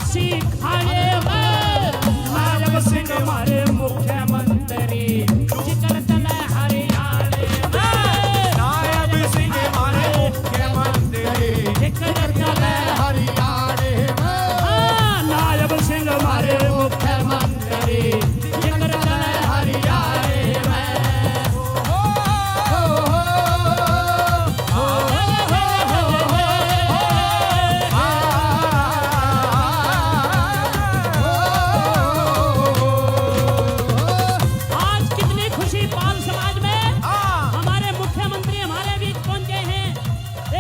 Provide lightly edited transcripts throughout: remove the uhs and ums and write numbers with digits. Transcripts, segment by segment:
सिखाए नायब सिंह हमारे मुख्यमंत्री जिक्र चले हरियाणा में नायब सिंह हमारे मुख्यमंत्री जिक्र चले हरियाणा में नायब सिंह हमारे मुख्यमंत्री जिक्र चले हरियाणा में आज कितनी खुशी पाल समाज में हमारे मुख्यमंत्री हमारे बीच पहुंचे हैं।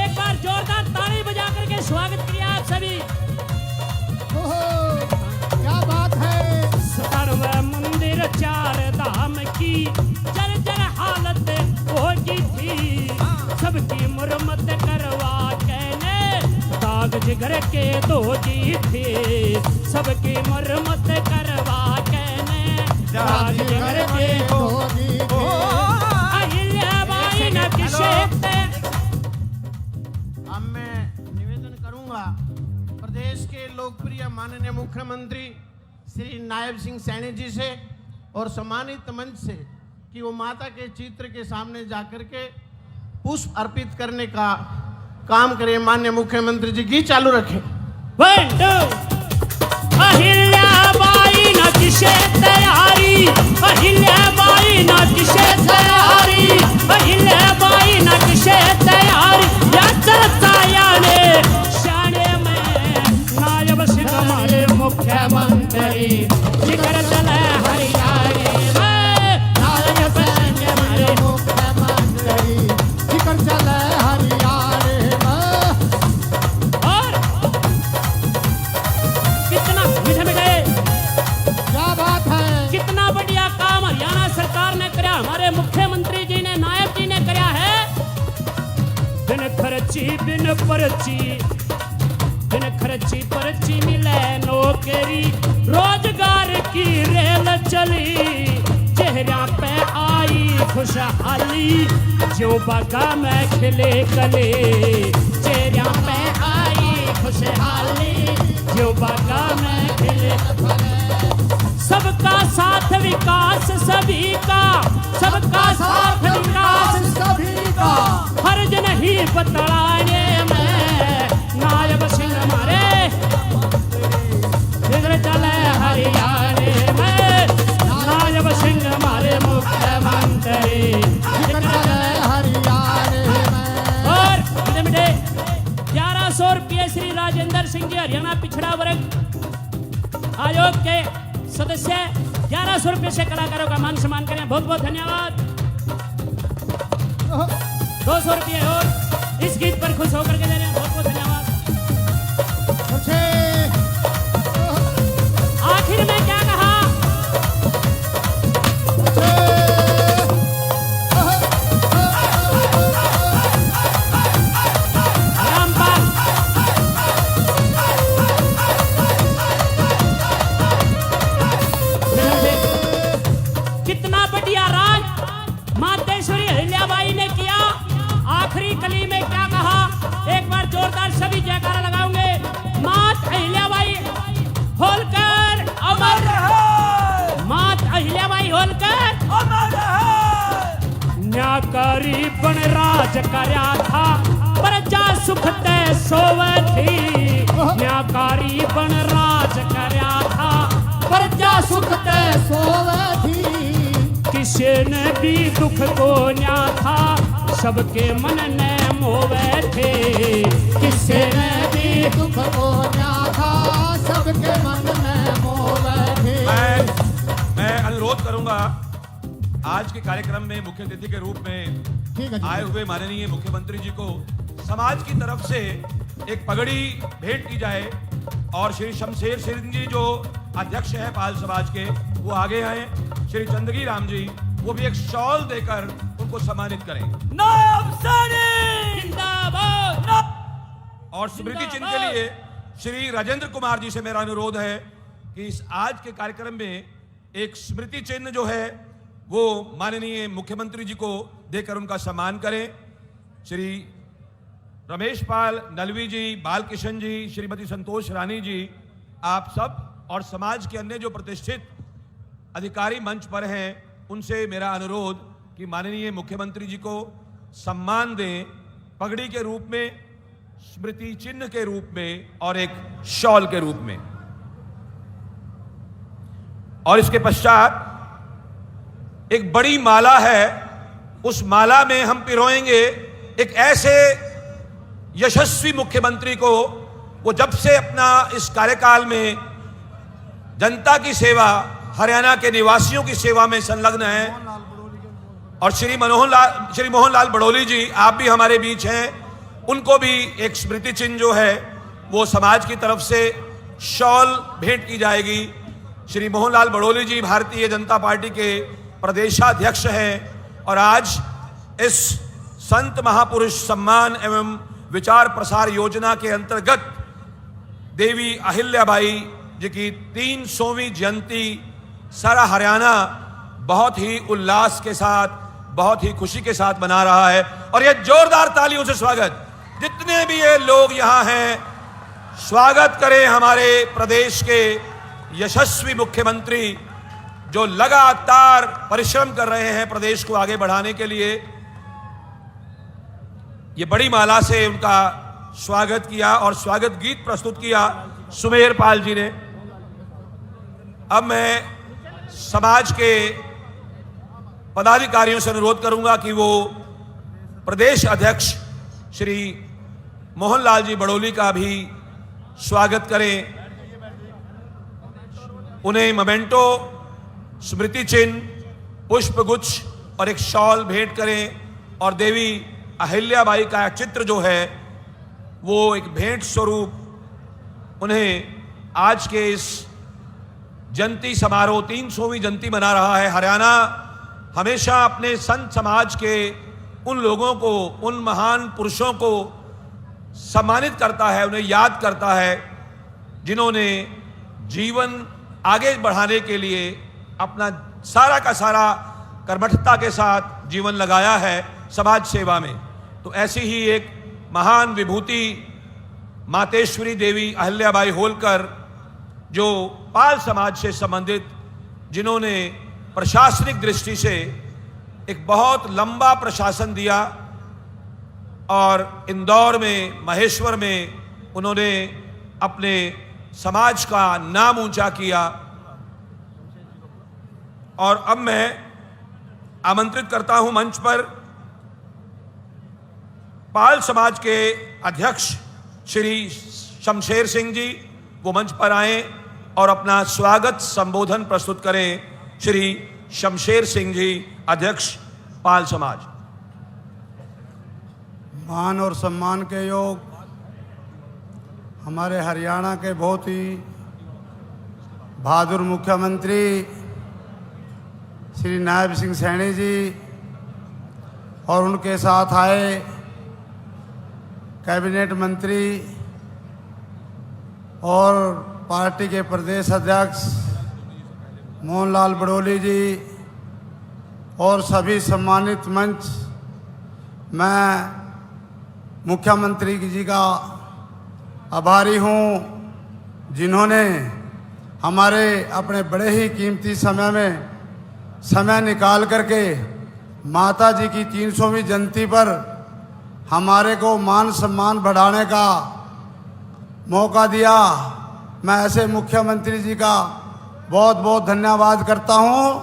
एक बार जोरदार ताली बजा करके स्वागत किया आप सभी। क्या बात है। सर्व मंदिर चार धाम की जर्जर हालत होगी थी सबकी मुरम्मत करवा के दाग जिगर के धोगी थी सबकी मुरम्मत करवा के दाग जिगर के अहिल्याबाई न किसे अब मैं निवेदन करूंगा प्रदेश के लोकप्रिय माननीय मुख्यमंत्री श्री नायब सिंह सैनी जी से और सम्मानित मंच से कि वो माता के चित्र के सामने जाकर के पुष्प अर्पित करने का काम करें। माननीय मुख्यमंत्री जी गीत चालू रखें। अहिल्याबाई न किसे तैयारी अहिल्याबाई न किसे तैयारी अहिल्याबाई न किसे तैयारी या चलता याने शाने में नायब सिंह हमारे मुख्यमंत्री जिक्र चले हरियाणा में नायब सिंह हमारे मुख्यमंत्री जिक्र चले हरियाणा में और कितना मीठे मीठे क्या बात है। कितना बढ़िया काम हरियाणा सरकार ने कराया हमारे मुख्यमंत्री जी ने नायब जी ने कराया है। बिन खर्ची पर्ची मिले नौकरी रोजगार की रेल चली चेहरा पे आई खुशहाली जो बागा में खिले कले चेहरा पे आई खुशहाली जो बागा में खिले सबका साथ विकास सभी का सबका साथ विकास सभी का फर्ज नहीं बतलाने में नायब सिंह हमारे जिक्र चले हरियाणा में नायब सिंह हमारे मुख्यमंत्री जिक्र चले हरियाणा में और मीठे मीठे 1100 रुपये श्री राजेंद्र सिंह जी हरियाणा पिछड़ा वर्ग आयोग के सदस्य 1100 रुपये से कलाकारों का मान सम्मान करें। बहुत बहुत धन्यवाद। 200 रुपये और इस गीत पर खुश होकर के दे रहे हैं। बहुत बहुत धन्यवाद। आखिर में क्या कहा रामपाल कितना बढ़िया राज मातेश्वरी अहिल्याबाई ने किया। आखिरी कली में क्या कहा एक बार जोरदार सभी जयकारा लगाओगे। मात अहिल्याबाई होलकर अमर है मात अहिल्याबाई होलकर अमर है न्याकारी बन राज करया था प्रजा सुख ते सोवे थी न्याकारी बन राज करया था प्रजा सुख ते सोवे थी किसी ने भी दुख को न्या था सबके मन ने मोवे थे किसी ने भी दुख को न्या था सबके मन में मोवे थे। मैं अनुरोध करूंगा आज के कार्यक्रम में मुख्य अतिथि के रूप में ठीक है आए हुए माननीय मुख्यमंत्री जी को समाज की तरफ से एक पगड़ी भेंट की जाए और श्री शमशेर सिंह जी जो अध्यक्ष है पाल समाज के वो आगे आए। श्री चंदगी राम जी वो भी एक शॉल देकर उनको सम्मानित करें। नायब सैनी जिंदाबाद। और स्मृति चिन्ह के लिए श्री राजेंद्र कुमार जी से मेरा अनुरोध है कि इस आज के कार्यक्रम में एक स्मृति चिन्ह जो है वो माननीय मुख्यमंत्री जी को देकर उनका सम्मान करें। श्री रमेश पाल नलवी जी, बालकिशन जी, श्रीमती संतोष रानी जी आप सब और समाज के अन्य जो प्रतिष्ठित अधिकारी मंच पर हैं उनसे मेरा अनुरोध कि माननीय मुख्यमंत्री जी को सम्मान दें, पगड़ी के रूप में, स्मृति चिन्ह के रूप में और एक शॉल के रूप में। और इसके पश्चात एक बड़ी माला है, उस माला में हम पिरोएंगे एक ऐसे यशस्वी मुख्यमंत्री को, वो जब से अपना इस कार्यकाल में जनता की सेवा, हरियाणा के निवासियों की सेवा में संलग्न है। और श्री मोहनलाल बड़ोली जी, आप भी हमारे बीच हैं, उनको भी एक स्मृति चिन्ह जो है वो समाज की तरफ से शॉल भेंट की जाएगी। श्री मोहनलाल बड़ोली जी भारतीय जनता पार्टी के प्रदेशाध्यक्ष हैं और आज इस संत महापुरुष सम्मान एवं विचार प्रसार योजना के अंतर्गत देवी अहिल्याबाई जी की 300वीं जयंती सारा हरियाणा बहुत ही उल्लास के साथ, बहुत ही खुशी के साथ मना रहा है। और ये जोरदार तालियों से स्वागत, जितने भी ये लोग यहां हैं, स्वागत करें हमारे प्रदेश के यशस्वी मुख्यमंत्री जो लगातार परिश्रम कर रहे हैं प्रदेश को आगे बढ़ाने के लिए। ये बड़ी माला से उनका स्वागत किया और स्वागत गीत प्रस्तुत किया सुमेर पाल जी ने। अब मैं समाज के पदाधिकारियों से अनुरोध करूंगा कि वो प्रदेश अध्यक्ष श्री मोहनलाल जी बड़ोली का भी स्वागत करें, उन्हें मोमेंटो, स्मृति चिन्ह, पुष्पगुच्छ और एक शॉल भेंट करें और देवी अहिल्याबाई का चित्र जो है वो एक भेंट स्वरूप उन्हें आज के इस जयंती समारोह, 300वीं जयंती मना रहा है हरियाणा, हमेशा अपने संत समाज के उन लोगों को, उन महान पुरुषों को सम्मानित करता है, उन्हें याद करता है जिन्होंने जीवन आगे बढ़ाने के लिए अपना सारा का सारा कर्मठता के साथ जीवन लगाया है समाज सेवा में। तो ऐसी ही एक महान विभूति मातेश्वरी देवी अहिल्याबाई होलकर, जो पाल समाज से संबंधित, जिन्होंने प्रशासनिक दृष्टि से एक बहुत लंबा प्रशासन दिया और इंदौर में, महेश्वर में उन्होंने अपने समाज का नाम ऊंचा किया। और अब मैं आमंत्रित करता हूं मंच पर पाल समाज के अध्यक्ष श्री शमशेर सिंह जी, वो मंच पर आए और अपना स्वागत संबोधन प्रस्तुत करें। श्री शमशेर सिंह जी, अध्यक्ष पाल समाज। मान और सम्मान के योग हमारे हरियाणा के बहुत ही बहादुर मुख्यमंत्री श्री नायब सिंह सैनी जी और उनके साथ आए कैबिनेट मंत्री और पार्टी के प्रदेश अध्यक्ष मोहनलाल बड़ोली जी और सभी सम्मानित मंच, मैं मुख्यमंत्री जी का आभारी हूँ जिन्होंने हमारे अपने बड़े ही कीमती समय में समय निकाल करके माता जी की 300वीं जयंती पर हमारे को मान सम्मान बढ़ाने का मौका दिया। मैं ऐसे मुख्यमंत्री जी का बहुत बहुत धन्यवाद करता हूं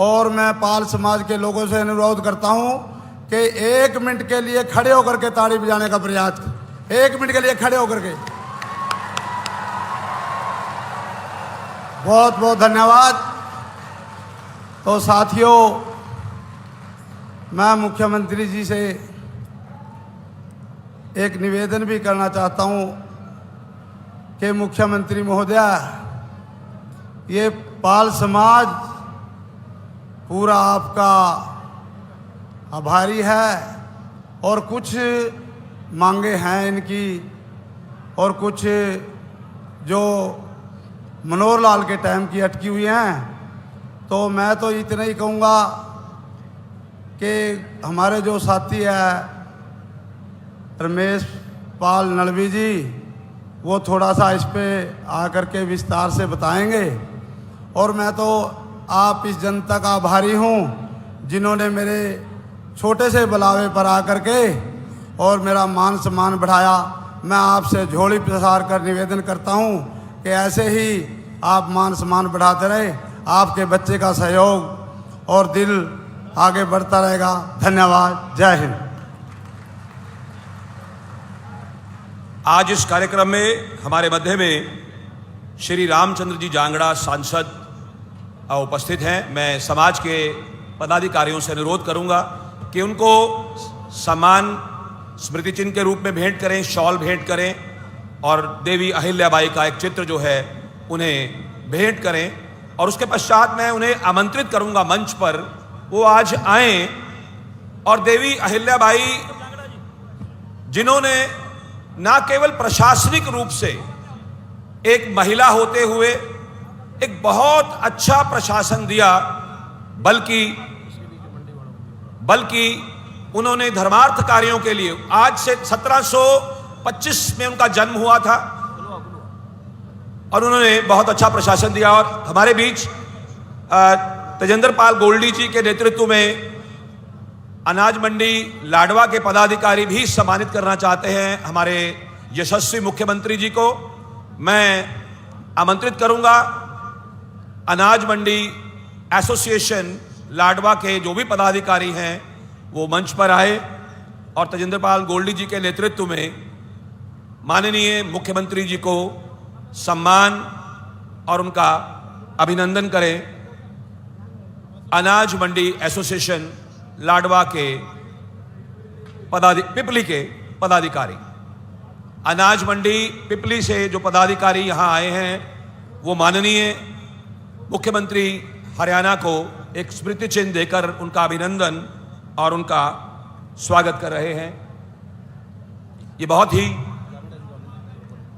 और मैं पाल समाज के लोगों से अनुरोध करता हूं कि 1 मिनट के लिए खड़े होकर के ताली बजाने का प्रयास करें। 1 मिनट के लिए खड़े होकर के बहुत बहुत धन्यवाद। तो साथियों, मैं मुख्यमंत्री जी से एक निवेदन भी करना चाहता हूं कि मुख्यमंत्री महोदया, ये पाल समाज पूरा आपका आभारी है और कुछ मांगे हैं इनकी और कुछ जो मनोहर लाल के टाइम की अटकी हुई हैं। तो मैं तो इतना ही कहूँगा कि हमारे जो साथी है रमेश पाल नड़वी जी, वो थोड़ा सा इस पे आकर के विस्तार से बताएंगे। और मैं तो आप इस जनता का आभारी हूँ जिन्होंने मेरे छोटे से बुलावे पर आकर के और मेरा मान सम्मान बढ़ाया। मैं आपसे झोली प्रसार कर निवेदन करता हूँ कि ऐसे ही आप मान सम्मान बढ़ाते रहे। आपके बच्चे का सहयोग और दिल आगे बढ़ता रहेगा। धन्यवाद। जय हिंद। आज इस कार्यक्रम में हमारे मध्य में श्री रामचंद्र जी जांगड़ा सांसद उपस्थित हैं। मैं समाज के पदाधिकारियों से अनुरोध करूंगा कि उनको सम्मान स्मृति चिन्ह के रूप में भेंट करें, शॉल भेंट करें और देवी अहिल्याबाई का एक चित्र जो है उन्हें भेंट करें। और उसके पश्चात मैं उन्हें आमंत्रित करूंगा मंच पर, वो आज आएं और देवी अहिल्याबाई जिन्होंने ना केवल प्रशासनिक रूप से एक महिला होते हुए एक बहुत अच्छा प्रशासन दिया, बल्कि उन्होंने धर्मार्थ कार्यों के लिए, आज से 1725 में उनका जन्म हुआ था और उन्होंने बहुत अच्छा प्रशासन दिया। और हमारे बीच तेजेंद्र पाल गोल्डी जी के नेतृत्व में अनाज मंडी लाडवा के पदाधिकारी भी सम्मानित करना चाहते हैं हमारे यशस्वी मुख्यमंत्री जी को। मैं आमंत्रित करूंगा अनाज मंडी एसोसिएशन लाडवा के जो भी पदाधिकारी हैं वो मंच पर आए और तेजेंद्र पाल गोल्डी जी के नेतृत्व में माननीय मुख्यमंत्री जी को सम्मान और उनका अभिनंदन करें। अनाज मंडी एसोसिएशन लाडवा के पिपली के पदाधिकारी, अनाज मंडी पिपली से जो पदाधिकारी यहां आए हैं वो माननीय मुख्यमंत्री हरियाणा को एक स्मृति चिन्ह देकर उनका अभिनंदन और उनका स्वागत कर रहे हैं। ये बहुत ही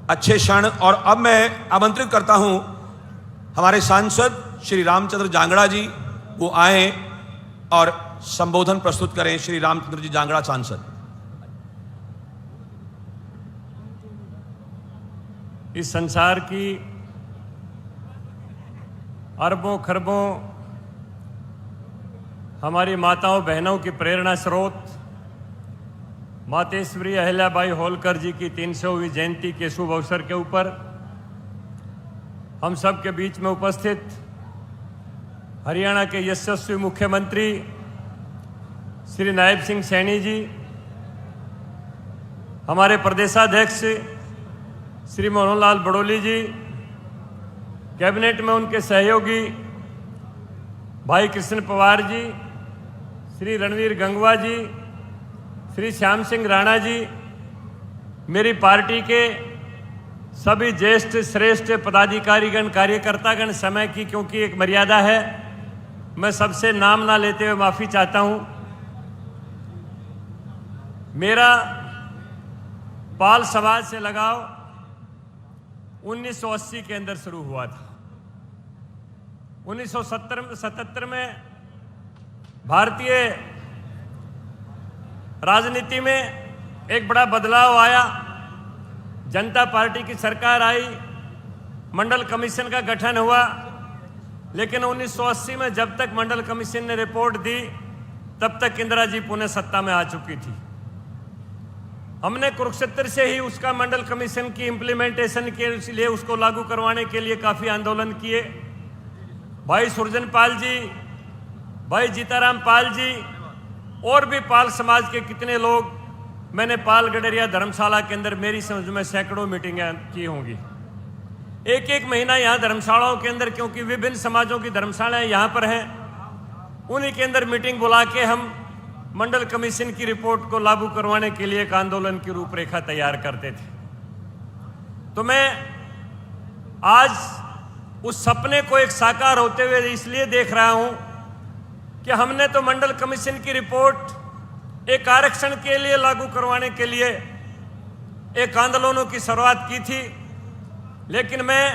अच्छे क्षण। और अब मैं आमंत्रित करता हूं हमारे सांसद श्री रामचंद्र जांगड़ा जी, वो आए और संबोधन प्रस्तुत करें। श्री रामचंद्र जी जांगड़ा सांसद। इस संसार की अरबों खरबों हमारी माताओं बहनों की प्रेरणा स्रोत मातेश्वरी अहिल्याबाई होलकर जी की 300वीं जयंती के शुभ अवसर के ऊपर हम सब के बीच में उपस्थित हरियाणा के यशस्वी मुख्यमंत्री श्री नायब सिंह सैनी जी, हमारे प्रदेशाध्यक्ष श्री मनोहर लाल बड़ोली जी, कैबिनेट में उनके सहयोगी भाई कृष्ण पवार जी, श्री रणवीर गंगवा जी, श्री श्याम सिंह राणा जी, मेरी पार्टी के सभी ज्येष्ठ श्रेष्ठ पदाधिकारीगण कार्यकर्तागण, समय की क्योंकि एक मर्यादा है, मैं सबसे नाम ना लेते हुए माफ़ी चाहता हूं। मेरा पाल समाज से लगाव 1980 के अंदर शुरू हुआ था। 1977 में भारतीय राजनीति में एक बड़ा बदलाव आया, जनता पार्टी की सरकार आई, मंडल कमीशन का गठन हुआ। लेकिन 1980 में जब तक मंडल कमीशन ने रिपोर्ट दी तब तक इंदिरा जी पुनः सत्ता में आ चुकी थी। हमने कुरुक्षेत्र से ही उसका मंडल कमीशन की इम्प्लीमेंटेशन के लिए, उसको लागू करवाने के लिए काफ़ी आंदोलन किए। भाई सुरजन पाल जी, भाई जीताराम पाल जी और भी पाल समाज के कितने लोग, मैंने पाल गडरिया धर्मशाला के अंदर मेरी समझ में सैकड़ों मीटिंगें की होंगी। एक एक महीना यहाँ धर्मशालाओं के अंदर, क्योंकि विभिन्न समाजों की धर्मशालाएं यहाँ पर हैं, उन्हीं के अंदर मीटिंग बुला के हम मंडल कमीशन की रिपोर्ट को लागू करवाने के लिए एक आंदोलन की रूपरेखा तैयार करते थे। तो मैं आज उस सपने को एक साकार होते हुए इसलिए देख रहा हूं कि हमने तो मंडल कमीशन की रिपोर्ट एक आरक्षण के लिए लागू करवाने के लिए एक आंदोलनों की शुरुआत की थी। लेकिन मैं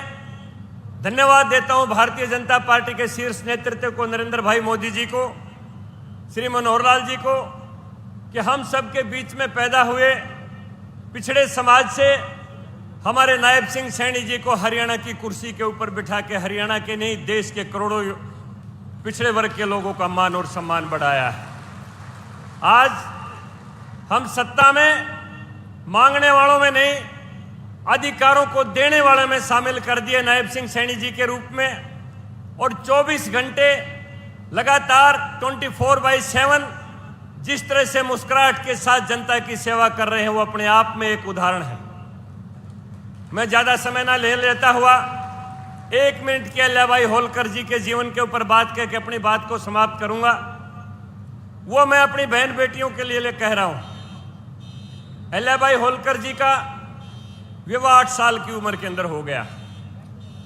धन्यवाद देता हूं भारतीय जनता पार्टी के शीर्ष नेतृत्व को, नरेंद्र भाई मोदी जी को, श्री मनोहर लाल जी को, कि हम सब के बीच में पैदा हुए पिछड़े समाज से हमारे नायब सिंह सैनी जी को हरियाणा की कुर्सी के ऊपर बिठा के हरियाणा के नहीं देश के करोड़ों पिछड़े वर्ग के लोगों का मान और सम्मान बढ़ाया है। आज हम सत्ता में मांगने वालों में नहीं, अधिकारों को देने वालों में शामिल कर दिए नायब सिंह सैनी जी के रूप में। और 24 घंटे लगातार 24/7 जिस तरह से मुस्कुराहट के साथ जनता की सेवा कर रहे हैं, वो अपने आप में एक उदाहरण है। मैं ज्यादा समय ना ले लेता हुआ 1 मिनट के अहिल्याबाई होलकर जी के जीवन के ऊपर बात करके अपनी बात को समाप्त करूंगा। वो मैं अपनी बहन बेटियों के लिए कह रहा हूं। अहिल्याबाई होलकर जी का विवाह 8 साल की उम्र के अंदर हो गया,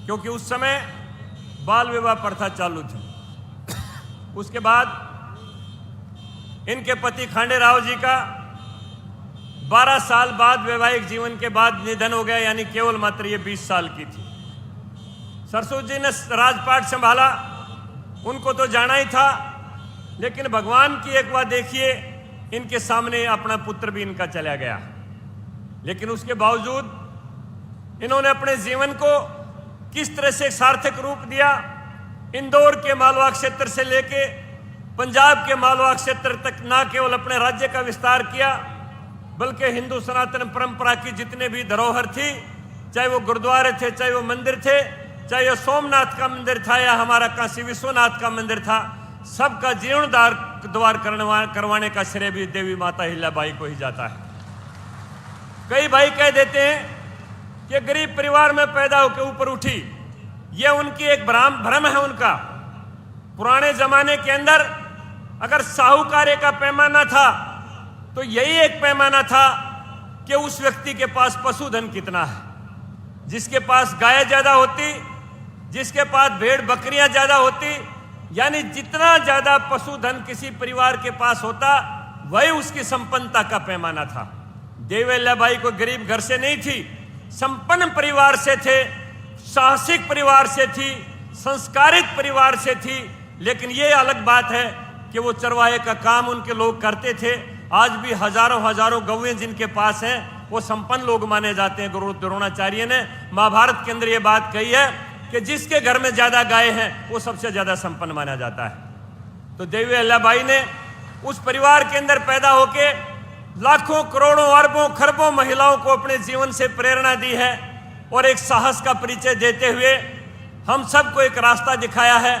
क्योंकि उस समय बाल विवाह प्रथा चालू थी। उसके बाद इनके पति खांडेराव जी का 12 साल बाद वैवाहिक जीवन के बाद निधन हो गया, यानी केवल मात्र ये 20 साल की थी। सरसू जी ने राजपाट संभाला, उनको तो जाना ही था, लेकिन भगवान की एक बात देखिए, इनके सामने अपना पुत्र भी इनका चला गया। लेकिन उसके बावजूद इन्होंने अपने जीवन को किस तरह से सार्थक रूप दिया। इंदौर के मालवा क्षेत्र से लेके पंजाब के मालवा क्षेत्र तक न केवल अपने राज्य का विस्तार किया, बल्कि हिंदू सनातन परंपरा की जितने भी धरोहर थी, चाहे वो गुरुद्वारे थे, चाहे वो मंदिर थे, चाहे वो सोमनाथ का मंदिर था या हमारा काशी विश्वनाथ का मंदिर था, सबका जीर्णोद्धार करवाने का श्रेय भी देवी माता अहिल्याबाई को ही जाता है। कई भाई कह देते हैं कि गरीब परिवार में पैदा होकर ऊपर उठी, यह उनकी एक भ्रम है उनका। पुराने जमाने के अंदर अगर साहूकार्य का पैमाना था तो यही एक पैमाना था कि उस व्यक्ति के पास पशुधन कितना है। जिसके पास गाय ज्यादा होती, जिसके पास भेड़ बकरियां ज्यादा होती, यानी जितना ज्यादा पशुधन किसी परिवार के पास होता, वही उसकी संपन्नता का पैमाना था। देवी अहिल्याबाई को गरीब घर से नहीं थी, संपन्न परिवार से थे, साहसिक परिवार से थी, संस्कारित परिवार से थी। लेकिन ये अलग बात है कि वो चरवाहे का काम उनके लोग करते थे। आज भी हजारों गौएं जिनके पास हैं, वो संपन्न लोग माने जाते हैं। गुरु द्रोणाचार्य ने महाभारत के अंदर ये बात कही है कि जिसके घर में ज्यादा गाय हैं वो सबसे ज्यादा संपन्न माना जाता है। तो देवी अहिल्याबाई ने उस परिवार के अंदर पैदा होके लाखों करोड़ों अरबों खरबों महिलाओं को अपने जीवन से प्रेरणा दी है और एक साहस का परिचय देते हुए हम सबको एक रास्ता दिखाया है।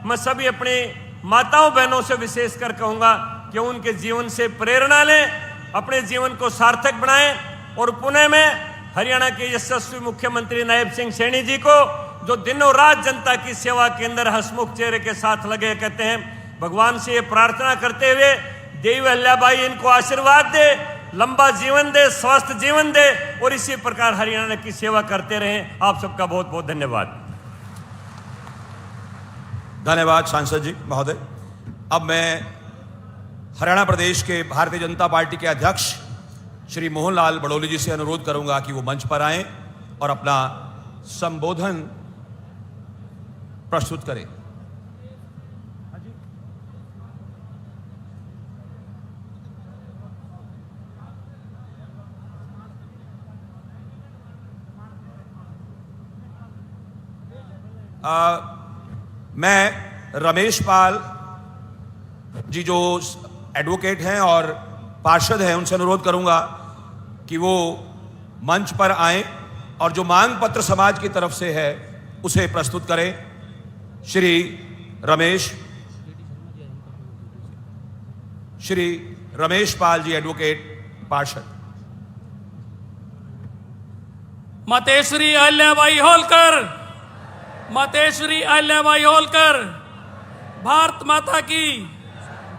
मैं सभी अपनी माताओं बहनों से विशेषकर कहूंगा कि उनके जीवन से प्रेरणा लें, अपने जीवन को सार्थक बनाएं। और पुणे में हरियाणा के यशस्वी मुख्यमंत्री नायब सिंह सैनी जी को, जो दिनों रात जनता की सेवा के अंदर हंसमुख चेहरे के साथ लगे, कहते हैं भगवान से ये प्रार्थना करते हुए देवी अहिल्याबाई इनको आशीर्वाद दे, लंबा जीवन दे, स्वस्थ जीवन दे और इसी प्रकार हरियाणा की सेवा करते रहें। आप सबका बहुत बहुत धन्यवाद। धन्यवाद सांसद जी महोदय। अब मैं हरियाणा प्रदेश के भारतीय जनता पार्टी के अध्यक्ष श्री मोहनलाल बड़ोली जी से अनुरोध करूंगा कि वो मंच पर आएं और अपना संबोधन प्रस्तुत करें। मैं रमेश पाल जी जो एडवोकेट हैं और पार्षद हैं, उनसे अनुरोध करूंगा कि वो मंच पर आएं और जो मांग पत्र समाज की तरफ से है उसे प्रस्तुत करें। श्री रमेश पाल जी, एडवोकेट, पार्षद। मातेश्वरी अहिल्याबाई होलकर, मातेश्वरी अहिल्याबाई होलकर, भारत माता की,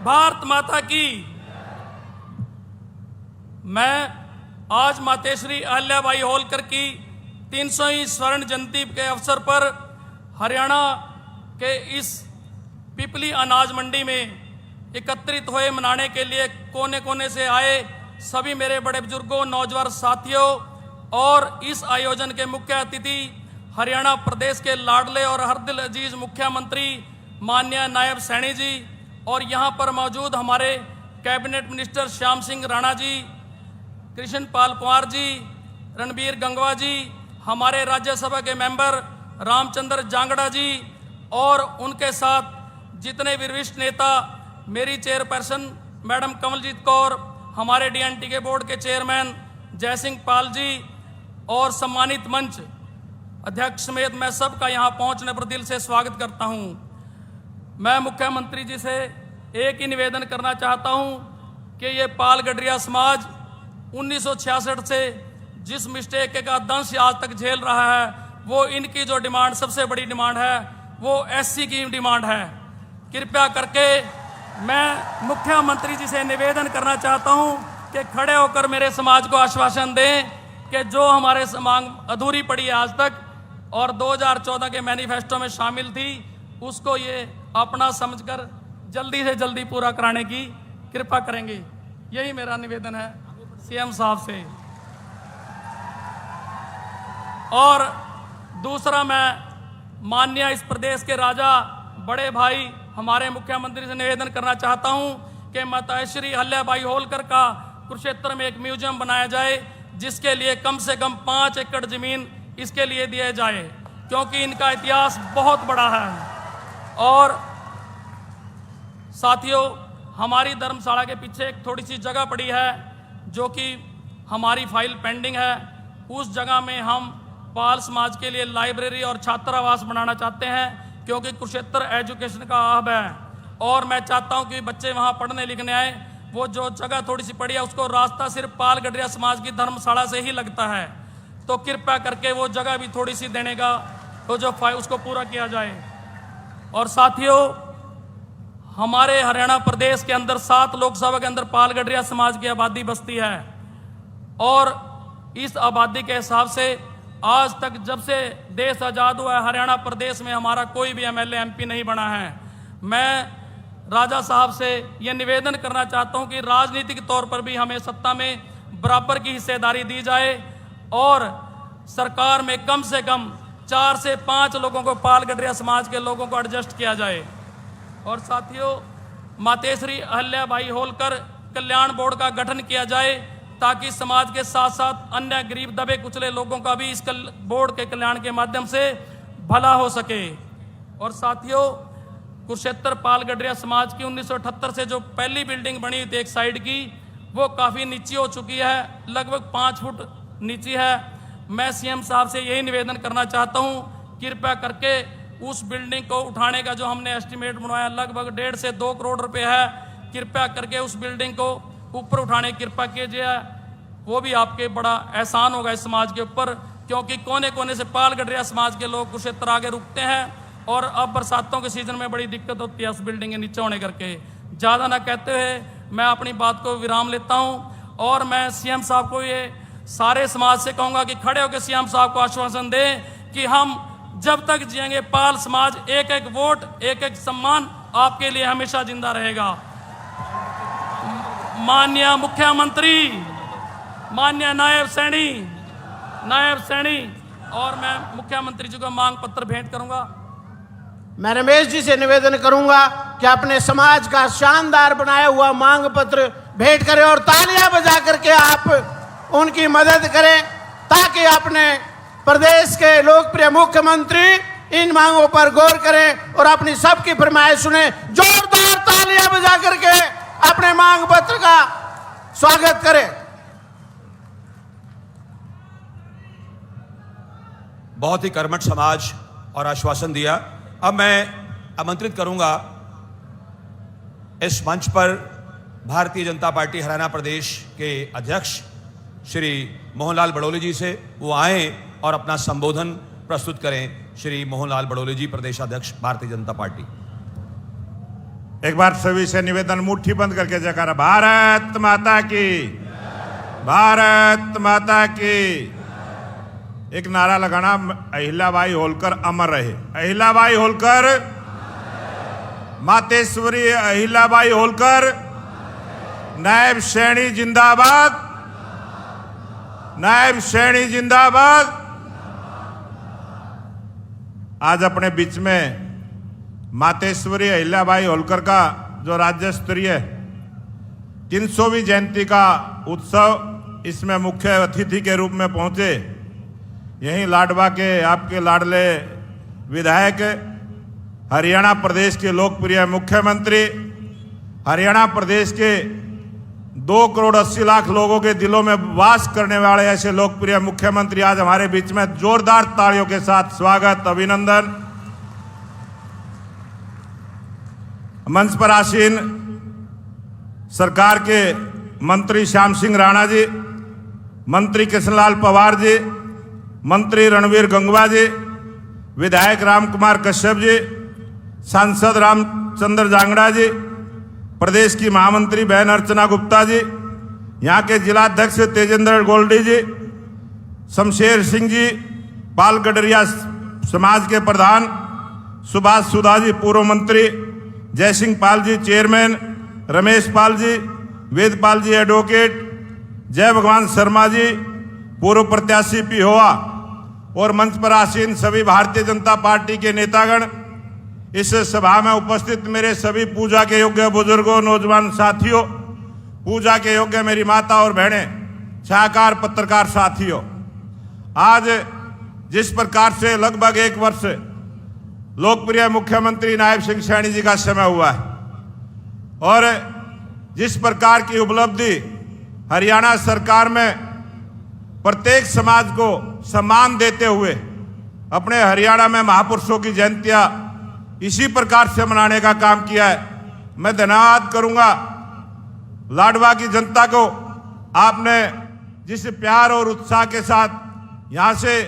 भारत माता की। मैं आज मातेश्वरी अहिल्याबाई होलकर की 300वीं स्वर्ण जयंती के अवसर पर हरियाणा के इस पिपली अनाज मंडी में एकत्रित हुए मनाने के लिए कोने कोने से आए सभी मेरे बड़े बुजुर्गों, नौजवान साथियों और इस आयोजन के मुख्य अतिथि हरियाणा प्रदेश के लाडले और हर दिल अजीज मुख्यमंत्री माननीय नायब सैनी जी और यहाँ पर मौजूद हमारे कैबिनेट मिनिस्टर श्याम सिंह राणा जी, कृष्ण पाल पंवार जी, रणबीर गंगवा जी, हमारे राज्यसभा के मेंबर रामचंद्र जांगड़ा जी और उनके साथ जितने भी वरिष्ठ नेता, मेरी चेयरपर्सन मैडम कमलजीत कौर, हमारे डीएनटी के बोर्ड के चेयरमैन जयसिंह पाल जी और सम्मानित मंच अध्यक्ष समेत मैं सबका यहाँ पहुँचने पर दिल से स्वागत करता हूँ। मैं मुख्यमंत्री जी से एक ही निवेदन करना चाहता हूँ कि ये पाल गडरिया समाज 1966 से जिस मिस्टेक का दंश आज तक झेल रहा है, वो इनकी जो डिमांड सबसे बड़ी डिमांड है वो एससी की डिमांड है। कृपया करके मैं मुख्यमंत्री जी से निवेदन करना चाहता हूं कि खड़े होकर मेरे समाज को आश्वासन दें कि जो हमारे मांग अधूरी पड़ी है आज तक और 2014 के मैनिफेस्टो में शामिल थी, उसको ये अपना समझकर जल्दी से जल्दी पूरा कराने की कृपा करेंगे। यही मेरा निवेदन है सीएम साहब से। और दूसरा, मैं माननीय इस प्रदेश के राजा बड़े भाई हमारे मुख्यमंत्री से निवेदन करना चाहता हूं कि माता श्री अहिल्याबाई होलकर का कुरुक्षेत्र में एक म्यूजियम बनाया जाए, जिसके लिए कम से कम 5 एकड़ जमीन इसके लिए दिए जाए, क्योंकि इनका इतिहास बहुत बड़ा है। और साथियों, हमारी धर्मशाला के पीछे एक थोड़ी सी जगह पड़ी है जो कि हमारी फाइल पेंडिंग है। उस जगह में हम पाल समाज के लिए लाइब्रेरी और छात्रावास बनाना चाहते हैं, क्योंकि कुरुक्षेत्र एजुकेशन का हब है और मैं चाहता हूं कि बच्चे वहां पढ़ने लिखने आए। वो जो जगह थोड़ी सी पड़ी है, उसको रास्ता सिर्फ पाल गडरिया समाज की धर्मशाला से ही लगता है, तो कृपया करके वो जगह भी थोड़ी सी देने का तो जो उसको पूरा किया जाए। और साथियों, हमारे हरियाणा प्रदेश के अंदर 7 लोकसभा के अंदर पाल गडरिया समाज की आबादी बसती है और इस आबादी के हिसाब से आज तक जब से देश आज़ाद हुआ है, हरियाणा प्रदेश में हमारा कोई भी एमएलए एमपी नहीं बना है। मैं राजा साहब से ये निवेदन करना चाहता हूँ कि राजनीतिक तौर पर भी हमें सत्ता में बराबर की हिस्सेदारी दी जाए और सरकार में कम से कम 4 से 5 लोगों को पाल गडरिया समाज के लोगों को एडजस्ट किया जाए। और साथियों, मातेश्री अहिल्याबाई होलकर कल्याण बोर्ड का गठन किया जाए, ताकि समाज के साथ साथ अन्य गरीब दबे कुचले लोगों का भी इस बोर्ड के कल्याण के माध्यम से भला हो सके। और साथियों, कुरुक्षेत्र पाल गडरिया समाज की 1978 से जो पहली बिल्डिंग बनी थी एक साइड की, वो काफ़ी नीची हो चुकी है, लगभग 5 फुट नीची है। मैं सीएम साहब से यही निवेदन करना चाहता हूँ, कृपया करके उस बिल्डिंग को उठाने का जो हमने एस्टिमेट बनवाया लगभग 1.5 से 2 करोड़ रुपए है, कृपया करके उस बिल्डिंग को ऊपर उठाने की कृपा कीजिए। वो भी आपके बड़ा एहसान होगा इस समाज के ऊपर, क्योंकि कोने कोने से पाल गडरिया समाज के लोग कुरुक्षेत्र आगे रुकते हैं और अब बरसातों के सीजन में बड़ी दिक्कत होती है उस बिल्डिंग के नीचे होने करके। ज़्यादा ना कहते हुए मैं अपनी बात को विराम लेता हूँ और मैं सीएम साहब को ये सारे समाज से कहूँगा कि खड़े होकर सीएम साहब को आश्वासन दें कि हम जब तक जिएंगे पाल समाज एक एक वोट, एक एक सम्मान आपके लिए हमेशा जिंदा रहेगा। माननीय मुख्यमंत्री, माननीय नायब सैनी और मैं मुख्यमंत्री जी को मांग पत्र भेंट करूंगा। मैं रमेश जी से निवेदन करूंगा कि अपने समाज का शानदार बनाया हुआ मांग पत्र भेंट करें और तालियां बजा करके आप उनकी मदद करें, ताकि अपने प्रदेश के लोकप्रिय मुख्यमंत्री इन मांगों पर गौर करें और अपनी सबकी फरमाइश सुने। जोरदार तालियां बजा करके अपने मांग पत्र का स्वागत करें। बहुत ही कर्मठ समाज और आश्वासन दिया। अब मैं आमंत्रित करूंगा इस मंच पर भारतीय जनता पार्टी हरियाणा प्रदेश के अध्यक्ष श्री मोहनलाल बड़ोली जी से, वो आए और अपना संबोधन प्रस्तुत करें। श्री मोहनलाल बड़ोली जी, प्रदेश अध्यक्ष भारतीय जनता पार्टी। एक बार सभी से निवेदन, मुट्ठी बंद करके जयकारा, भारत माता की, भारत माता की। एक नारा लगाना, अहिल्याबाई होलकर अमर रहे। अहिल्याबाई होलकर, मातेश्वरी अहिल्याबाई होलकर, नायब सैनी जिंदाबाद, नायब सैनी जिंदाबाद। आज अपने बीच में मातेश्वरी अहिल्याबाई होलकर का जो राज्य स्तरीय 300वीं जयंती का उत्सव इसमें मुख्य अतिथि के रूप में पहुंचे। यहीं लाडवा के आपके लाडले विधायक, हरियाणा प्रदेश के लोकप्रिय मुख्यमंत्री, हरियाणा प्रदेश के 2 करोड़ 80 लाख लोगों के दिलों में वास करने वाले ऐसे लोकप्रिय मुख्यमंत्री आज हमारे बीच में। जोरदार तालियों के साथ स्वागत, अभिनंदन। मंच पर आसीन सरकार के मंत्री श्याम सिंह राणा जी, मंत्री कृष्णलाल पवार जी, मंत्री रणवीर गंगवा जी, विधायक राम कुमार कश्यप जी, सांसद रामचंद्र जांगड़ा जी, प्रदेश की महामंत्री बहन अर्चना गुप्ता जी, यहाँ के जिलाध्यक्ष तेजेंद्र गोल्डी जी, शमशेर सिंह जी, पाल गडरिया समाज के प्रधान, सुभाष सुधा जी पूर्व मंत्री, जय सिंह पाल जी चेयरमैन, रमेश पाल जी, वेदपाल जी एडवोकेट, जय भगवान शर्मा जी पूर्व प्रत्याशी पिहोवा, और मंच पर आसीन सभी भारतीय जनता पार्टी के नेतागण, इस सभा में उपस्थित मेरे सभी पूजा के योग्य बुजुर्गों, नौजवान साथियों, पूजा के योग्य मेरी माता और बहनें, छायाकार पत्रकार साथियों, आज जिस प्रकार से लगभग 1 वर्ष लोकप्रिय मुख्यमंत्री नायब सिंह सैनी जी का समय हुआ है और जिस प्रकार की उपलब्धि हरियाणा सरकार में प्रत्येक समाज को सम्मान देते हुए अपने हरियाणा में महापुरुषों की जयंतियां इसी प्रकार से मनाने का काम किया है। मैं धन्यवाद करूंगा लाडवा की जनता को। आपने जिस प्यार और उत्साह के साथ यहाँ से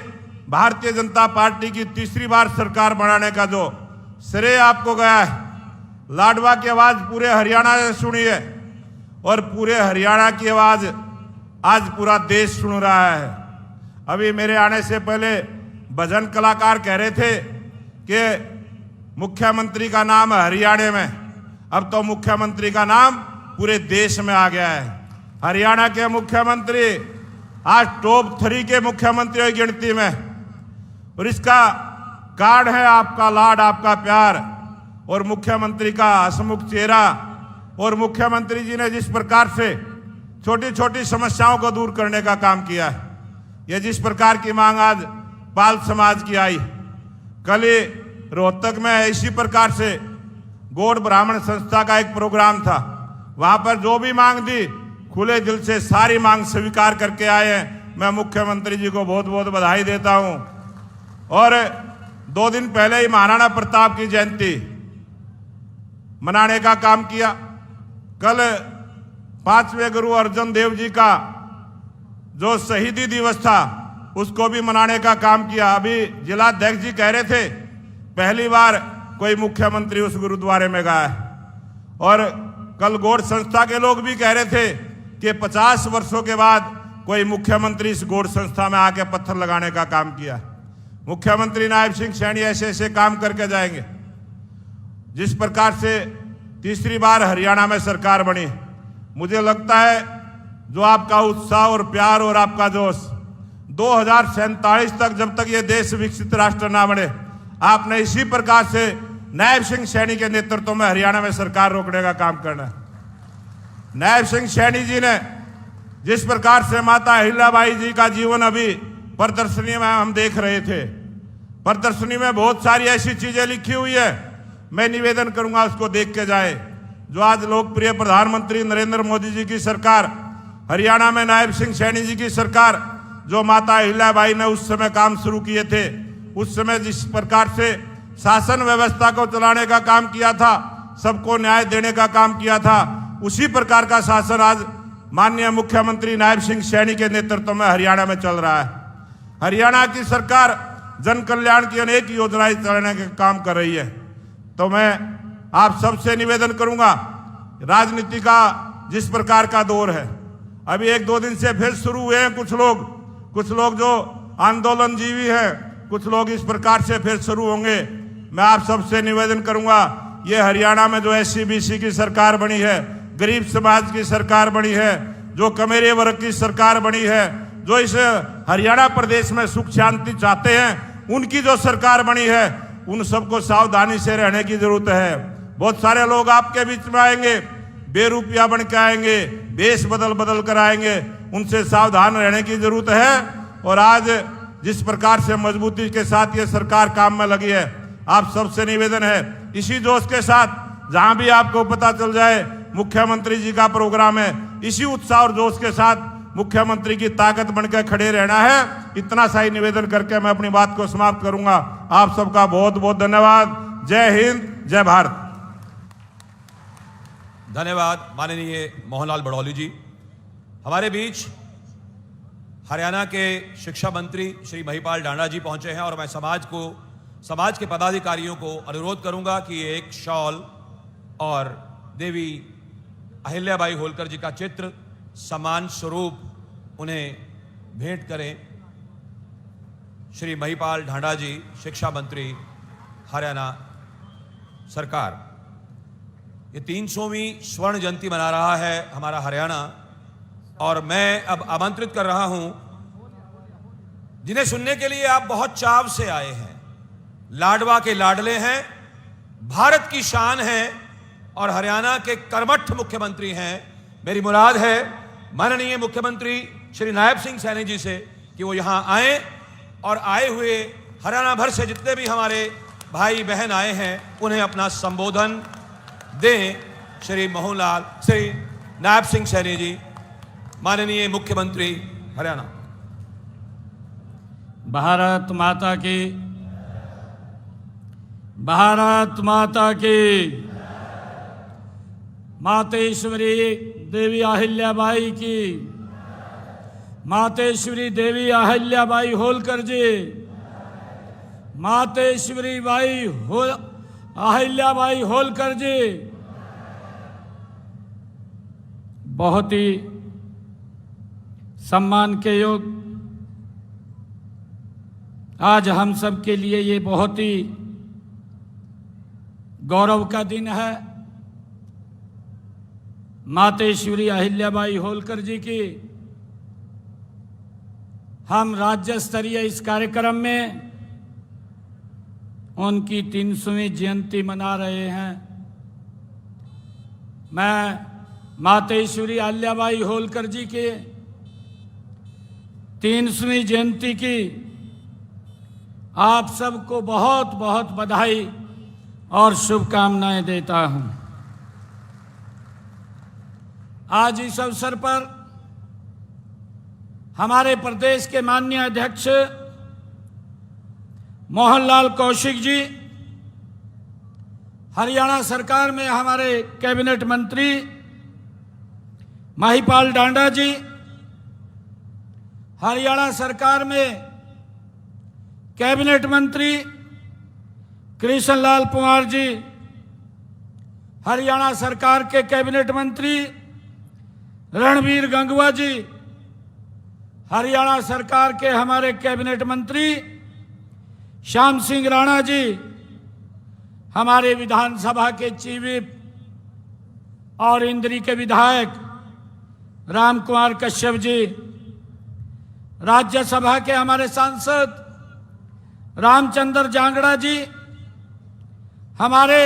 भारतीय जनता पार्टी की तीसरी बार सरकार बनाने का जो श्रेय आपको गया है, लाडवा की आवाज पूरे हरियाणा ने सुनी है और पूरे हरियाणा की आवाज आज पूरा देश सुन रहा है। अभी मेरे आने से पहले भजन कलाकार कह रहे थे कि मुख्यमंत्री का नाम हरियाणा में, अब तो मुख्यमंत्री का नाम पूरे देश में आ गया है। हरियाणा के मुख्यमंत्री आज टॉप 3 के मुख्यमंत्रियों की गिनती में, और इसका कार्ड है आपका लाड, आपका प्यार और मुख्यमंत्री का हसमुख चेहरा। और मुख्यमंत्री जी ने जिस प्रकार से छोटी छोटी समस्याओं को दूर करने का काम किया है, यह जिस प्रकार की मांग आज पाल समाज की आई, कल ही रोहतक में इसी प्रकार से गौड़ ब्राह्मण संस्था का एक प्रोग्राम था, वहां पर जो भी मांग दी खुले दिल से सारी मांग स्वीकार करके आए हैं। मैं मुख्यमंत्री जी को बहुत बहुत बधाई देता हूं। और 2 दिन पहले ही महाराणा प्रताप की जयंती मनाने का काम किया। कल 5वें गुरु अर्जन देव जी का जो शहीदी दिवस था उसको भी मनाने का काम किया। अभी जिलाध्यक्ष जी कह रहे थे पहली बार कोई मुख्यमंत्री उस गुरुद्वारे में गया है, और कल गौड़ संस्था के लोग भी कह रहे थे कि 50 वर्षों के बाद कोई मुख्यमंत्री इस गौड़ संस्था में आके पत्थर लगाने का काम किया। मुख्यमंत्री नायब सिंह सैनी ऐसे ऐसे काम करके जाएंगे। जिस प्रकार से तीसरी बार हरियाणा में सरकार बनी, मुझे लगता है जो आपका उत्साह और प्यार और आपका जोश 2047 तक, जब तक ये देश विकसित राष्ट्र ना बने, आपने इसी प्रकार से नायब सिंह सैनी के नेतृत्व में हरियाणा में सरकार रोकने का काम करना है। नायब सिंह सैनी जी ने जिस प्रकार से माता अहिल्याबाई जी का जीवन अभी प्रदर्शनी में हम देख रहे थे, प्रदर्शनी में बहुत सारी ऐसी चीजें लिखी हुई है, मैं निवेदन करूंगा उसको देख के जाए। जो आज लोकप्रिय प्रधानमंत्री नरेंद्र मोदी जी की सरकार, हरियाणा में नायब सिंह सैनी जी की सरकार, जो माता अहिल्याबाई ने उस समय काम शुरू किए थे, उस समय जिस प्रकार से शासन व्यवस्था को चलाने का काम किया था, सबको न्याय देने का काम किया था, उसी प्रकार का शासन आज माननीय मुख्यमंत्री नायब सिंह सैनी के नेतृत्व में हरियाणा में चल रहा है। हरियाणा की सरकार जन कल्याण की अनेक योजनाएं चलाने का काम कर रही है। तो मैं आप सबसे निवेदन करूंगा, राजनीति का जिस प्रकार का दौर है, अभी 1-2 दिन से फिर शुरू हुए हैं कुछ लोग जो आंदोलन जीवी हैं, कुछ लोग इस प्रकार से फिर शुरू होंगे। मैं आप सबसे निवेदन करूंगा, ये हरियाणा में जो SC-BC की सरकार बनी है, गरीब समाज की सरकार बनी है, जो कमेरे वर्ग की सरकार बनी है, जो इस हरियाणा प्रदेश में सुख शांति चाहते हैं, उनकी जो सरकार बनी है, उन सबको सावधानी से रहने की जरूरत है। बहुत सारे लोग आपके बीच में आएंगे, बेरुपया बन के आएंगे, बेस बदल कर आएंगे, उनसे सावधान रहने की जरूरत है। और आज जिस प्रकार से मजबूती के साथ ये सरकार काम में लगी है, आप सबसे निवेदन है इसी जोश के साथ, जहां भी आपको पता चल जाए मुख्यमंत्री जी का प्रोग्राम है, इसी उत्साह और जोश के साथ मुख्यमंत्री की ताकत बनकर खड़े रहना है। इतना सा ही निवेदन करके मैं अपनी बात को समाप्त करूंगा। आप सबका बहुत बहुत धन्यवाद। जय हिंद, जय भारत। धन्यवाद माननीय मोहनलाल बड़ौली जी। हमारे बीच हरियाणा के शिक्षा मंत्री श्री महिपाल डांडा जी पहुंचे हैं और मैं समाज के पदाधिकारियों को अनुरोध करूंगा कि एक शॉल और देवी अहिल्याबाई होलकर जी का चित्र सम्मान स्वरूप उन्हें भेंट करें। श्री महिपाल डांडा जी, शिक्षा मंत्री हरियाणा सरकार। ये 300वीं स्वर्ण जयंती मना रहा है हमारा हरियाणा, और मैं अब आमंत्रित कर रहा हूं जिन्हें सुनने के लिए आप बहुत चाव से आए हैं, लाडवा के लाडले हैं, भारत की शान है और हरियाणा के कर्मठ मुख्यमंत्री हैं। मेरी मुराद है माननीय मुख्यमंत्री श्री नायब सिंह सैनी जी से कि वो यहां आए और आए हुए हरियाणा भर से जितने भी हमारे भाई बहन आए हैं उन्हें अपना संबोधन दें। श्री नायब सिंह सैनी जी, माननीय मुख्यमंत्री हरियाणा। भारत माता की, भारत माता की। मातेश्वरी देवी अहिल्याबाई की, मातेश्वरी देवी अहिल्याबाई होलकर जी, मातेश्वरी अहिल्याबाई होलकर जी। बहुत ही सम्मान के योग आज हम सब के लिए ये बहुत ही गौरव का दिन है। मातेश्वरी अहिल्याबाई होलकर जी की हम राज्य स्तरीय इस कार्यक्रम में उनकी 300वीं जयंती मना रहे हैं। मैं मातेश्वरी अहिल्याबाई होलकर जी के 300वीं जयंती की आप सबको बहुत बहुत बधाई और शुभकामनाएं देता हूं। आज इस अवसर पर हमारे प्रदेश के माननीय अध्यक्ष मोहनलाल कौशिक जी, हरियाणा सरकार में हमारे कैबिनेट मंत्री महिपाल डांडा जी, हरियाणा सरकार में कैबिनेट मंत्री कृष्णलाल पंवार जी, हरियाणा सरकार के कैबिनेट मंत्री रणवीर गंगवा जी, हरियाणा सरकार के हमारे कैबिनेट मंत्री श्याम सिंह राणा जी, हमारे विधानसभा के चीफ विप और इंद्री के विधायक राम कुमार कश्यप जी, राज्यसभा के हमारे सांसद रामचंद्र जांगड़ा जी, हमारे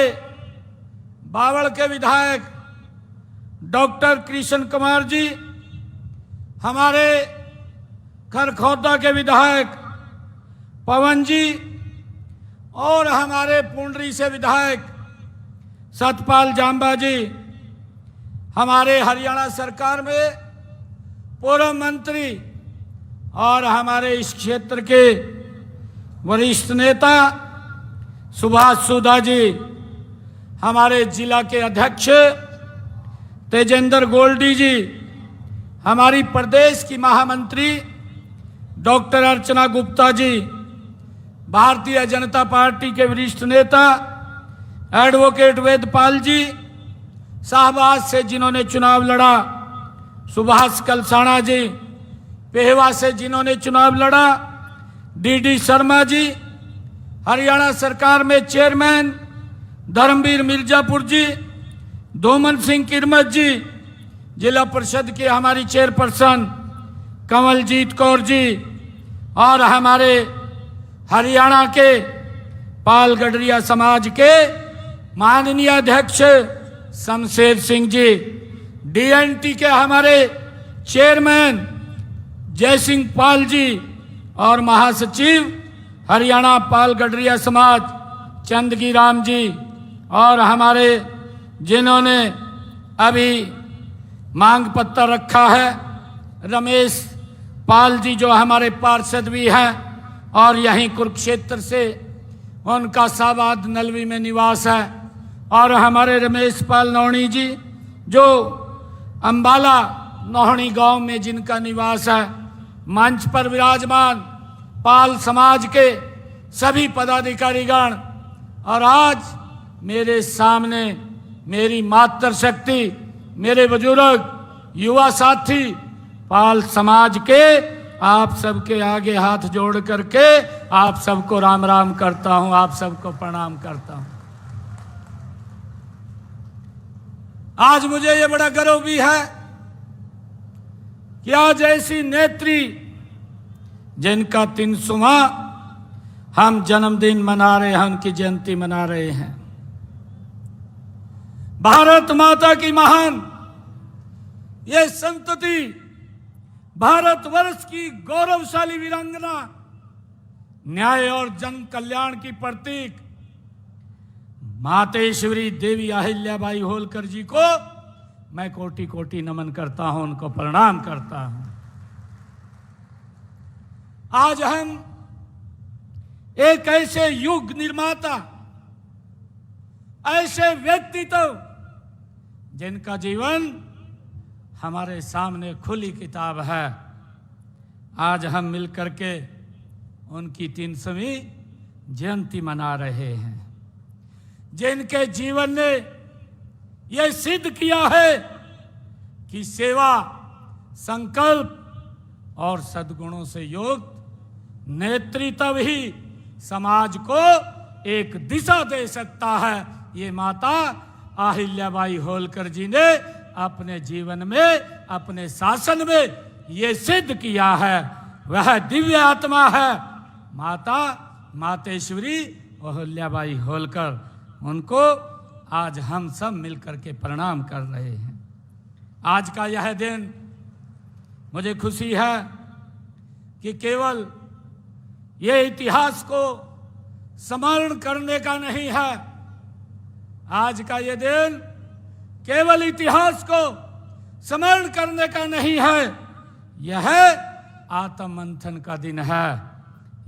बावड़ के विधायक डॉक्टर कृष्ण कुमार जी, हमारे खरखौदा के विधायक पवन जी और हमारे पुंडरी से विधायक सतपाल जांबा जी, हमारे हरियाणा सरकार में पूर्व मंत्री और हमारे इस क्षेत्र के वरिष्ठ नेता सुभाष सुधा जी, हमारे जिला के अध्यक्ष तेजेंद्र गोल्डी जी, हमारी प्रदेश की महामंत्री डॉक्टर अर्चना गुप्ता जी, भारतीय जनता पार्टी के वरिष्ठ नेता एडवोकेट वेदपाल जी, शाहबाद से जिन्होंने चुनाव लड़ा सुभाष कलसाणा जी, पेहवा से जिन्होंने चुनाव लड़ा डीडी शर्मा जी, हरियाणा सरकार में चेयरमैन धर्मवीर मिर्जापुर जी, धूमन सिंह किरमत जी, जिला परिषद की हमारी चेयरपर्सन कमलजीत कौर जी और हमारे हरियाणा के पाल गडरिया समाज के माननीय अध्यक्ष शमशेर सिंह जी, डीएनटी के हमारे चेयरमैन जयसिंह पाल जी और महासचिव हरियाणा पाल गडरिया समाज चंदगी राम जी और हमारे जिन्होंने अभी मांग पत्र रखा है रमेश पाल जी जो हमारे पार्षद भी हैं और यहीं कुरुक्षेत्र से उनका साबाद नलवी में निवास है, और हमारे रमेश पाल नौणी जी जो अंबाला नौहणी गांव में जिनका निवास है। मंच पर विराजमान पाल समाज के सभी पदाधिकारीगण और आज मेरे सामने मेरी मातृशक्ति, मेरे बुजुर्ग युवा साथी पाल समाज के, आप सबके आगे हाथ जोड़ करके आप सबको राम राम करता हूं, आप सबको प्रणाम करता हूं। आज मुझे ये बड़ा गर्व भी है कि आज ऐसी नेत्री जिनका 300वां हम जन्मदिन मना रहे हैं, उनकी जयंती मना रहे हैं। भारत माता की महान ये संतति, भारतवर्ष की गौरवशाली वीरांगना, न्याय और जन कल्याण की प्रतीक मातेश्वरी देवी अहिल्याबाई होलकर जी को मैं कोटि कोटि नमन करता हूं, उनको प्रणाम करता हूं। आज हम एक ऐसे युग निर्माता, ऐसे व्यक्तित्व जिनका जीवन हमारे सामने खुली किताब है, आज हम मिलकर के उनकी 300वीं जयंती मना रहे हैं। जिनके जीवन ने यह सिद्ध किया है कि सेवा, संकल्प और सद्गुणों से युक्त नेतृत्व ही समाज को एक दिशा दे सकता है। ये माता अहिल्याबाई होलकर जी ने अपने जीवन में, अपने शासन में ये सिद्ध किया है। वह दिव्य आत्मा है माता मातेश्वरी अहिल्याबाई होलकर, उनको आज हम सब मिलकर के प्रणाम कर रहे हैं। आज का यह दिन मुझे खुशी है कि केवल ये इतिहास को स्मरण करने का नहीं है, आज का ये दिन केवल इतिहास को स्मरण करने का नहीं है, यह आत्म मंथन का दिन है,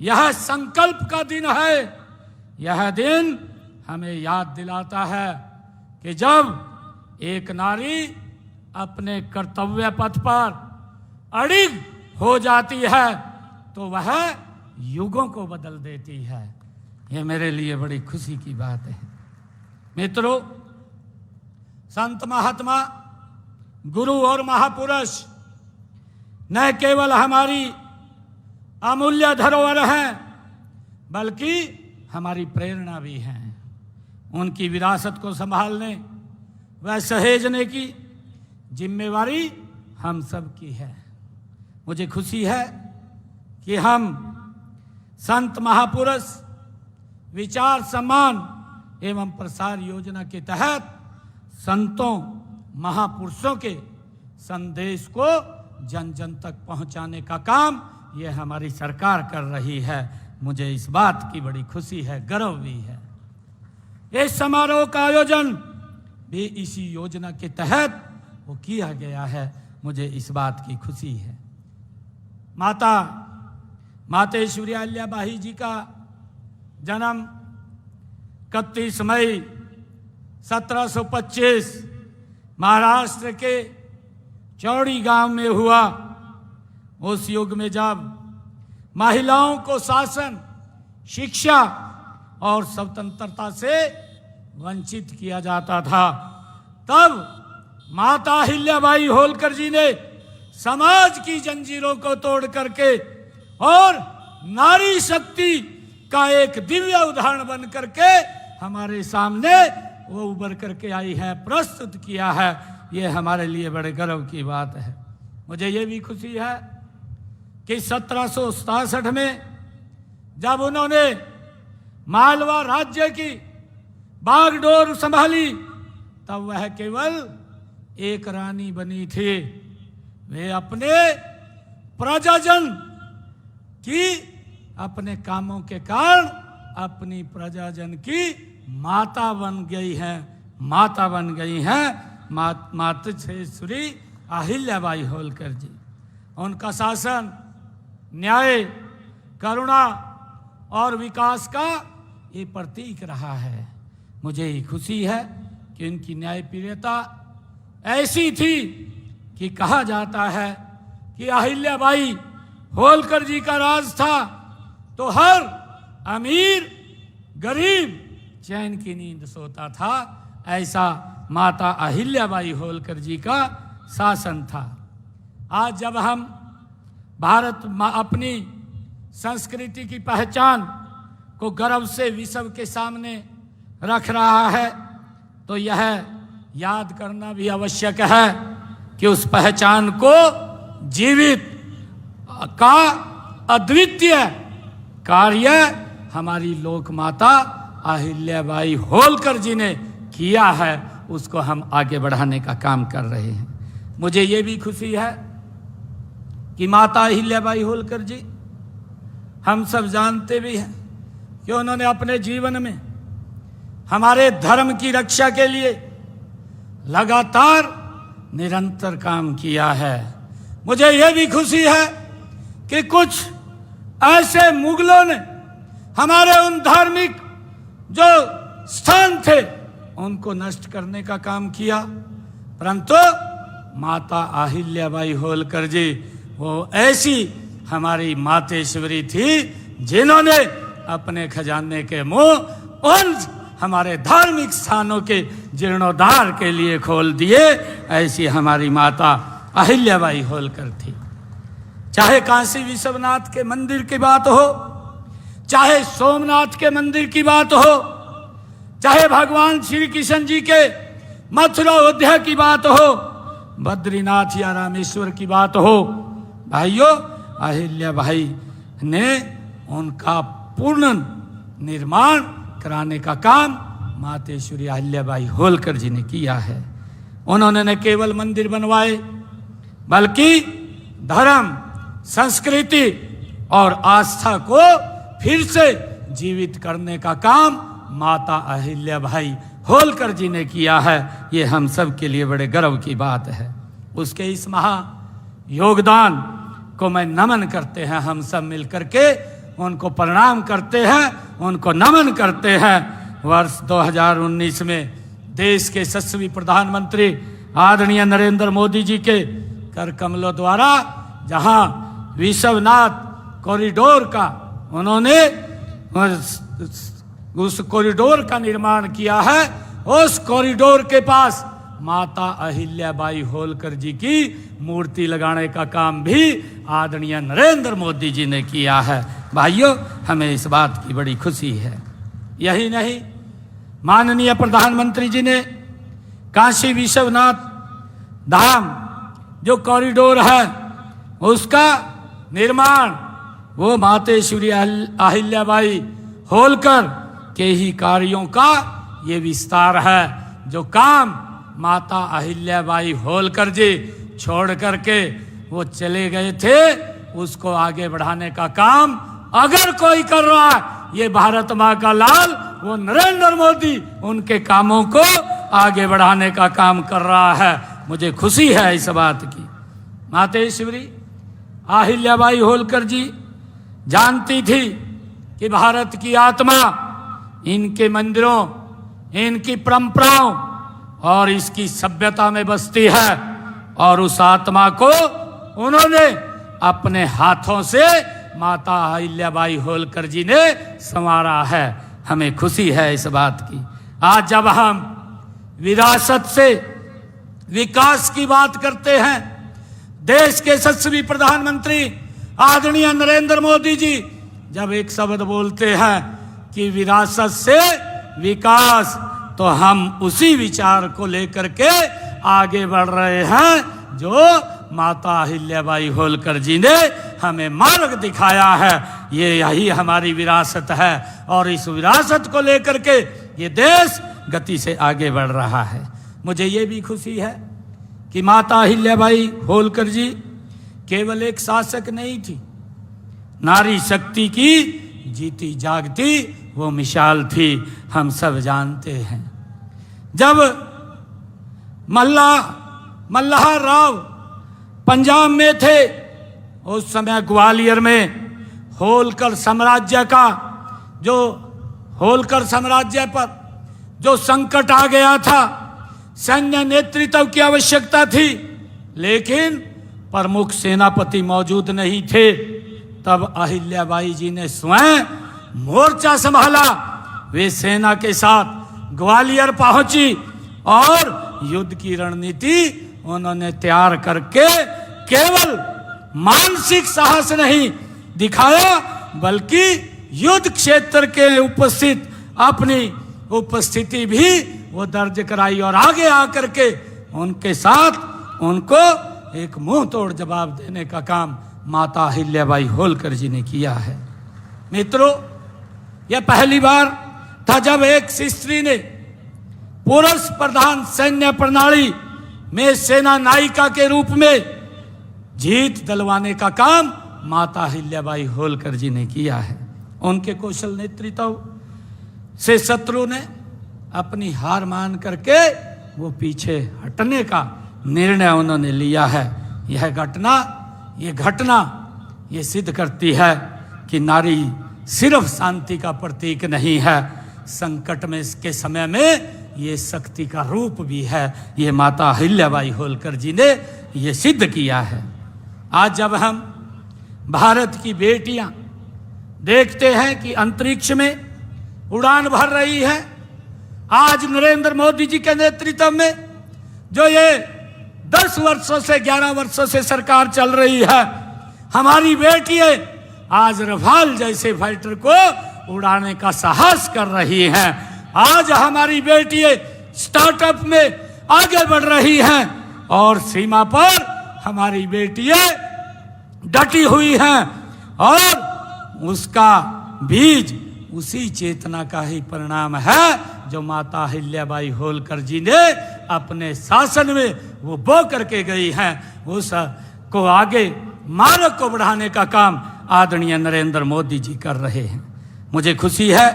यह संकल्प का दिन है। यह दिन हमें याद दिलाता है कि जब एक नारी अपने कर्तव्य पथ पर अड़िग हो जाती है तो वह युगों को बदल देती है। यह मेरे लिए बड़ी खुशी की बात है। मित्रों, संत महात्मा, गुरु और महापुरुष न केवल हमारी अमूल्य धरोहर हैं बल्कि हमारी प्रेरणा भी हैं। उनकी विरासत को संभालने व सहेजने की जिम्मेवारी हम सब की है। मुझे खुशी है कि हम संत महापुरुष विचार सम्मान एवं प्रसार योजना के तहत संतों महापुरुषों के संदेश को जन जन तक पहुंचाने का काम ये हमारी सरकार कर रही है। मुझे इस बात की बड़ी खुशी है, गर्व भी है। इस समारोह का आयोजन भी इसी योजना के तहत वो किया गया है। मुझे इस बात की खुशी है। माता मातेश्वरी अहिल्याबाई जी का जन्म 31 मई 1725 महाराष्ट्र के चौड़ी गांव में हुआ। उस युग में जब महिलाओं को शासन, शिक्षा और स्वतंत्रता से वंचित किया जाता था, तब माता अहिल्याबाई होलकर जी ने समाज की जंजीरों को तोड़ करके और नारी शक्ति का एक दिव्य उदाहरण बन करके हमारे सामने वो उभर करके आई है, प्रस्तुत किया है। ये हमारे लिए बड़े गर्व की बात है। मुझे ये भी खुशी है कि 1767 में जब उन्होंने मालवा राज्य की बागडोर संभाली तब वह केवल एक रानी बनी थी। वे अपने प्रजाजन की अपने कामों के कारण अपनी प्रजाजन की माता बन गई हैं, माता बन गई हैं मातृश्री अहिल्याबाई होलकर जी। उनका शासन न्याय, करुणा और विकास का ये प्रतीक रहा है। मुझे खुशी है कि उनकी न्यायप्रियता ऐसी थी कि कहा जाता है कि अहिल्याबाई होलकर जी का राज था तो हर अमीर गरीब चैन की नींद सोता था। ऐसा माता अहिल्याबाई होलकर जी का शासन था। आज जब हम भारत अपनी संस्कृति की पहचान को गर्व से विश्व के सामने रख रहा है तो यह याद करना भी आवश्यक है कि उस पहचान को जीवित का अद्वितीय कार्य हमारी लोक माता अहिल्याबाई होलकर जी ने किया है, उसको हम आगे बढ़ाने का काम कर रहे हैं। मुझे ये भी खुशी है कि माता अहिल्याबाई होलकर जी, हम सब जानते भी हैं कि उन्होंने अपने जीवन में हमारे धर्म की रक्षा के लिए लगातार निरंतर काम किया है। मुझे यह भी खुशी है कि कुछ ऐसे मुगलों ने हमारे उन धार्मिक जो स्थान थे उनको नष्ट करने का काम किया, परंतु माता अहिल्याबाई होलकर जी वो ऐसी हमारी मातेश्वरी थी जिन्होंने अपने खजाने के मुंह उन हमारे धार्मिक स्थानों के जीर्णोद्धार के लिए खोल दिए। ऐसी हमारी माता अहिल्याबाई होलकर थी। चाहे काशी विश्वनाथ के मंदिर की बात हो, चाहे सोमनाथ के मंदिर की बात हो, चाहे भगवान श्री कृष्ण जी के मथुरा अयोध्या की बात हो, बद्रीनाथ या रामेश्वर की बात हो, भाइयों अहिल्याबाई ने उनका पूर्ण निर्माण कराने का काम मातेश्वरी अहिल्याबाई होलकर जी ने किया है। उन्होंने न केवल मंदिर बनवाए बल्कि धर्म, संस्कृति और आस्था को फिर से जीवित करने का काम माता अहिल्याबाई होलकर जी ने किया है। ये हम सब के लिए बड़े गर्व की बात है। उसके इस महा योगदान को मैं नमन करते हैं, हम सब मिलकर के उनको प्रणाम करते हैं, उनको नमन करते हैं। वर्ष 2019 में देश के यशस्वी प्रधानमंत्री आदरणीय नरेंद्र मोदी जी के कर कमलों द्वारा जहां विश्वनाथ कॉरिडोर का उन्होंने उस कॉरिडोर का निर्माण किया है, उस कॉरिडोर के पास माता अहिल्याबाई होलकर जी की मूर्ति लगाने का काम भी आदरणीय नरेंद्र मोदी जी ने किया है। भाइयों हमें इस बात की बड़ी खुशी है। यही नहीं, माननीय प्रधानमंत्री जी ने काशी विश्वनाथ धाम जो कॉरिडोर है उसका निर्माण वो मातेश्वरी अहिल्याबाई होलकर के ही कार्यों का ये विस्तार है। जो काम माता अहिल्याबाई होलकर जी छोड़ करके वो चले गए थे उसको आगे बढ़ाने का काम अगर कोई कर रहा है, ये भारत माँ का लाल वो नरेंद्र मोदी उनके कामों को आगे बढ़ाने का काम कर रहा है। मुझे खुशी है इस बात की। मातेश्वरी अहिल्याबाई होलकर जी जानती थी कि भारत की आत्मा इनके मंदिरों, इनकी परंपराओं और इसकी सभ्यता में बसती है और उस आत्मा को उन्होंने अपने हाथों से माता अहिल्याबाई होलकर जी ने संवारा है। हमें खुशी है इस बात की। आज जब हम विरासत से विकास की बात करते हैं, देश के यशस्वी प्रधानमंत्री आदरणीय नरेंद्र मोदी जी जब एक शब्द बोलते हैं कि विरासत से विकास, तो हम उसी विचार को लेकर के आगे बढ़ रहे हैं जो माता अहिल्याबाई होलकर जी ने हमें मार्ग दिखाया है। ये यही हमारी विरासत है और इस विरासत को लेकर के ये देश गति से आगे बढ़ रहा है। मुझे ये भी खुशी है कि माता अहिल्याबाई होलकर जी केवल एक शासक नहीं थी, नारी शक्ति की जीती जागती वो मिसाल थी, हम सब जानते हैं। जब मल्हार राव पंजाब में थे, उस समय ग्वालियर में होलकर साम्राज्य पर जो संकट आ गया था, सैन्य नेतृत्व की आवश्यकता थी, लेकिन प्रमुख सेनापति मौजूद नहीं थे। तब अहिल्याबाई जी ने स्वयं मोर्चा संभाला। वे सेना के साथ ग्वालियर पहुंची और युद्ध की रणनीति उन्होंने तैयार करके केवल मानसिक साहस नहीं दिखाया, बल्कि युद्ध क्षेत्र के उपस्थित अपनी उपस्थिति भी वो दर्ज कराई और आगे आकर के उनके साथ उनको एक मुंह तोड़ जवाब देने का काम माता अहिल्याबाई होलकर जी ने किया है। मित्रों, यह पहली बार था जब एक स्त्री ने पुरुष प्रधान सैन्य प्रणाली में सेना नायिका के रूप में जीत दिलवाने का काम माता अहिल्याबाई होलकर जी ने किया है। उनके कौशल नेतृत्व से शत्रु ने अपनी हार मान करके वो पीछे हटने का निर्णय उन्होंने लिया है। यह घटना ये सिद्ध करती है कि नारी सिर्फ शांति का प्रतीक नहीं है, संकट में के समय में ये शक्ति का रूप भी है। ये माता अहिल्याबाई होलकर जी ने ये सिद्ध किया है। आज जब हम भारत की बेटियां देखते हैं कि अंतरिक्ष में उड़ान भर रही है, आज नरेंद्र मोदी जी के नेतृत्व में जो ये 10 वर्षों से 11 वर्षों से सरकार चल रही है, हमारी बेटियां आज रफाल जैसे फाइटर को उड़ाने का साहस कर रही हैं। आज हमारी बेटियां स्टार्टअप में आगे बढ़ रही हैं और सीमा पर हमारी बेटियां डटी हुई हैं और उसका बीज उसी चेतना का ही परिणाम है जो माता अहिल्याबाई होलकर जी ने अपने शासन में वो बो करके गई हैं। उस को आगे मार्ग को बढ़ाने का काम आदरणीय नरेंद्र मोदी जी कर रहे हैं। मुझे खुशी है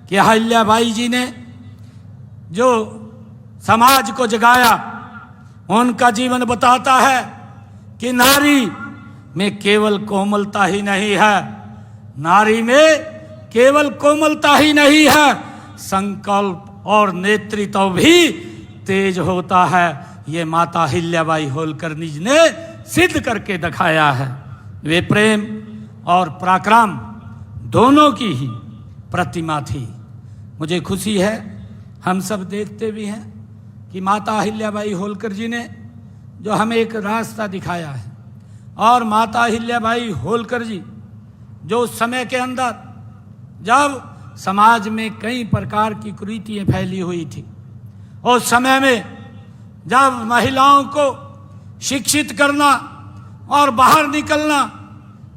कि अहिल्याबाई जी ने जो समाज को जगाया, उनका जीवन बताता है कि नारी में केवल कोमलता ही नहीं है, नारी में केवल कोमलता ही नहीं है, संकल्प और नेतृत्व भी तेज होता है। ये माता अहिल्याबाई होलकर जी ने सिद्ध करके दिखाया है। वे प्रेम और पराक्रम दोनों की ही प्रतिमा थी। मुझे खुशी है, हम सब देखते भी हैं कि माता अहिल्याबाई होलकर जी ने जो हमें एक रास्ता दिखाया है, और माता अहिल्याबाई होलकर जी जो उस समय के अंदर जब समाज में कई प्रकार की कुरीतियाँ फैली हुई थी, उस समय में जब महिलाओं को शिक्षित करना और बाहर निकलना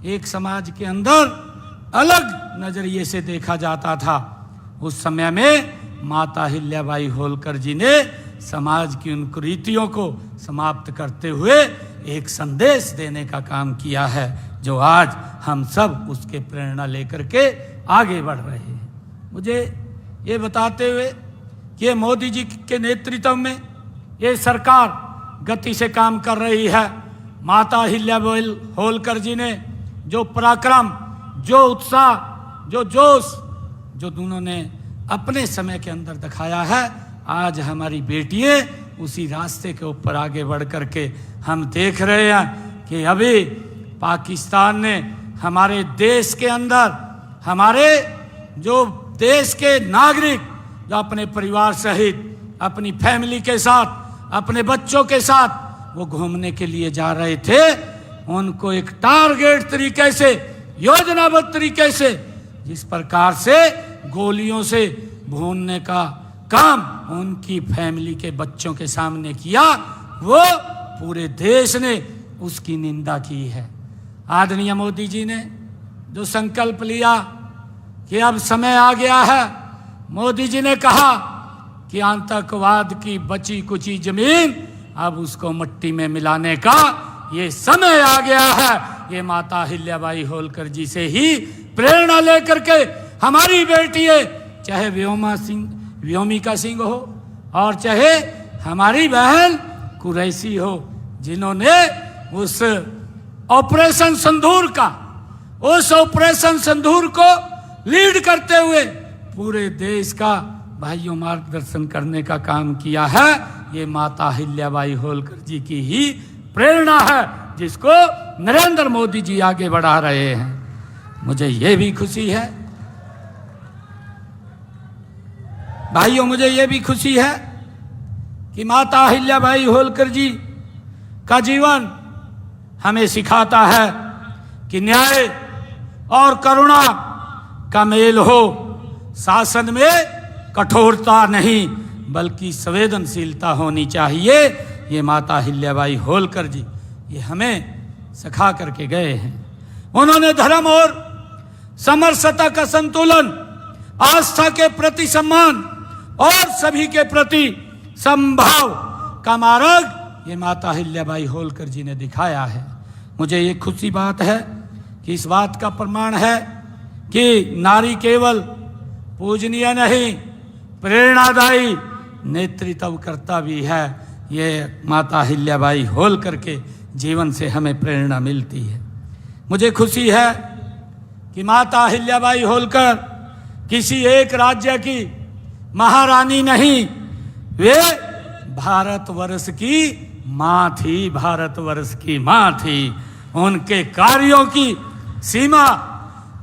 एक समाज के अंदर अलग नजरिए से देखा जाता था, उस समय में माता अहिल्याबाई होलकर जी ने समाज की उन कुरीतियों को समाप्त करते हुए एक संदेश देने का काम किया है, जो आज हम सब उसके प्रेरणा लेकर के आगे बढ़ रहे हैं। मुझे ये बताते हुए कि ये मोदी जी के नेतृत्व में ये सरकार गति से काम कर रही है। माता अहिल्याबाई होलकर जी ने जो पराक्रम, जो उत्साह, जो जोश जो दोनों ने अपने समय के अंदर दिखाया है, आज हमारी बेटियां उसी रास्ते के ऊपर आगे बढ़ करके हम देख रहे हैं कि अभी पाकिस्तान ने हमारे देश के अंदर, हमारे जो देश के नागरिक जो अपने परिवार सहित, अपनी फैमिली के साथ, अपने बच्चों के साथ वो घूमने के लिए जा रहे थे, उनको एक टारगेट तरीके से, योजनाबद्ध तरीके से, जिस प्रकार से गोलियों से भूनने का काम उनकी फैमिली के बच्चों के सामने किया, वो पूरे देश ने उसकी निंदा की है। आदरणीय मोदी जी ने जो संकल्प लिया कि अब समय आ गया है, मोदी जी ने कहा कि आतंकवाद की बची कुची जमीन अब उसको मिट्टी में मिलाने का ये समय आ गया है, ये माता अहिल्याबाई होलकर जी से ही प्रेरणा लेकर के हमारी बेटियां, चाहे व्योमिका सिंह हो और चाहे हमारी बहन कुरैशी हो, जिन्होंने उस ऑपरेशन सिंदूर को लीड करते हुए पूरे देश का भाइयों मार्गदर्शन करने का काम किया है। ये माता अहिल्याबाई होलकर जी की ही प्रेरणा है, जिसको नरेंद्र मोदी जी आगे बढ़ा रहे हैं। मुझे ये भी खुशी है भाइयों, मुझे ये भी खुशी है कि माता अहिल्याबाई होलकर जी का जीवन हमें सिखाता है कि न्याय और करुणा का मेल हो, शासन में कठोरता नहीं बल्कि संवेदनशीलता होनी चाहिए। ये माता अहिल्याबाई होलकर जी ये हमें सिखा करके गए हैं। उन्होंने धर्म और समरसता का संतुलन, आस्था के प्रति सम्मान और सभी के प्रति समभाव का मार्ग ये माता अहिल्याबाई होलकर जी ने दिखाया है। मुझे ये खुशी बात है कि इस बात का प्रमाण है कि नारी केवल पूजनीय नहीं, प्रेरणादायी नेतृत्व करता भी है। ये माता अहिल्याबाई होलकर के जीवन से हमें प्रेरणा मिलती है। मुझे खुशी है कि माता अहिल्याबाई होलकर किसी एक राज्य की महारानी नहीं, वे भारतवर्ष की माँ थी, भारतवर्ष की माँ थी। उनके कार्यों की सीमा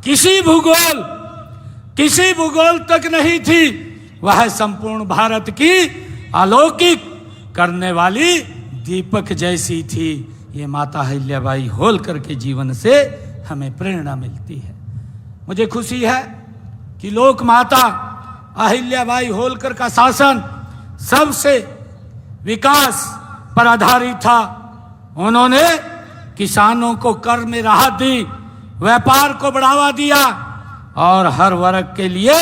किसी भूगोल तक नहीं थी। वह संपूर्ण भारत की अलौकिक करने वाली दीपक जैसी थी। ये माता अहिल्याबाई होलकर के जीवन से हमें प्रेरणा मिलती है। मुझे खुशी है कि लोक माता अहिल्याबाई होलकर का शासन सबसे विकास पर आधारित था। उन्होंने किसानों को कर में राहत दी, व्यापार को बढ़ावा दिया और हर वर्ग के लिए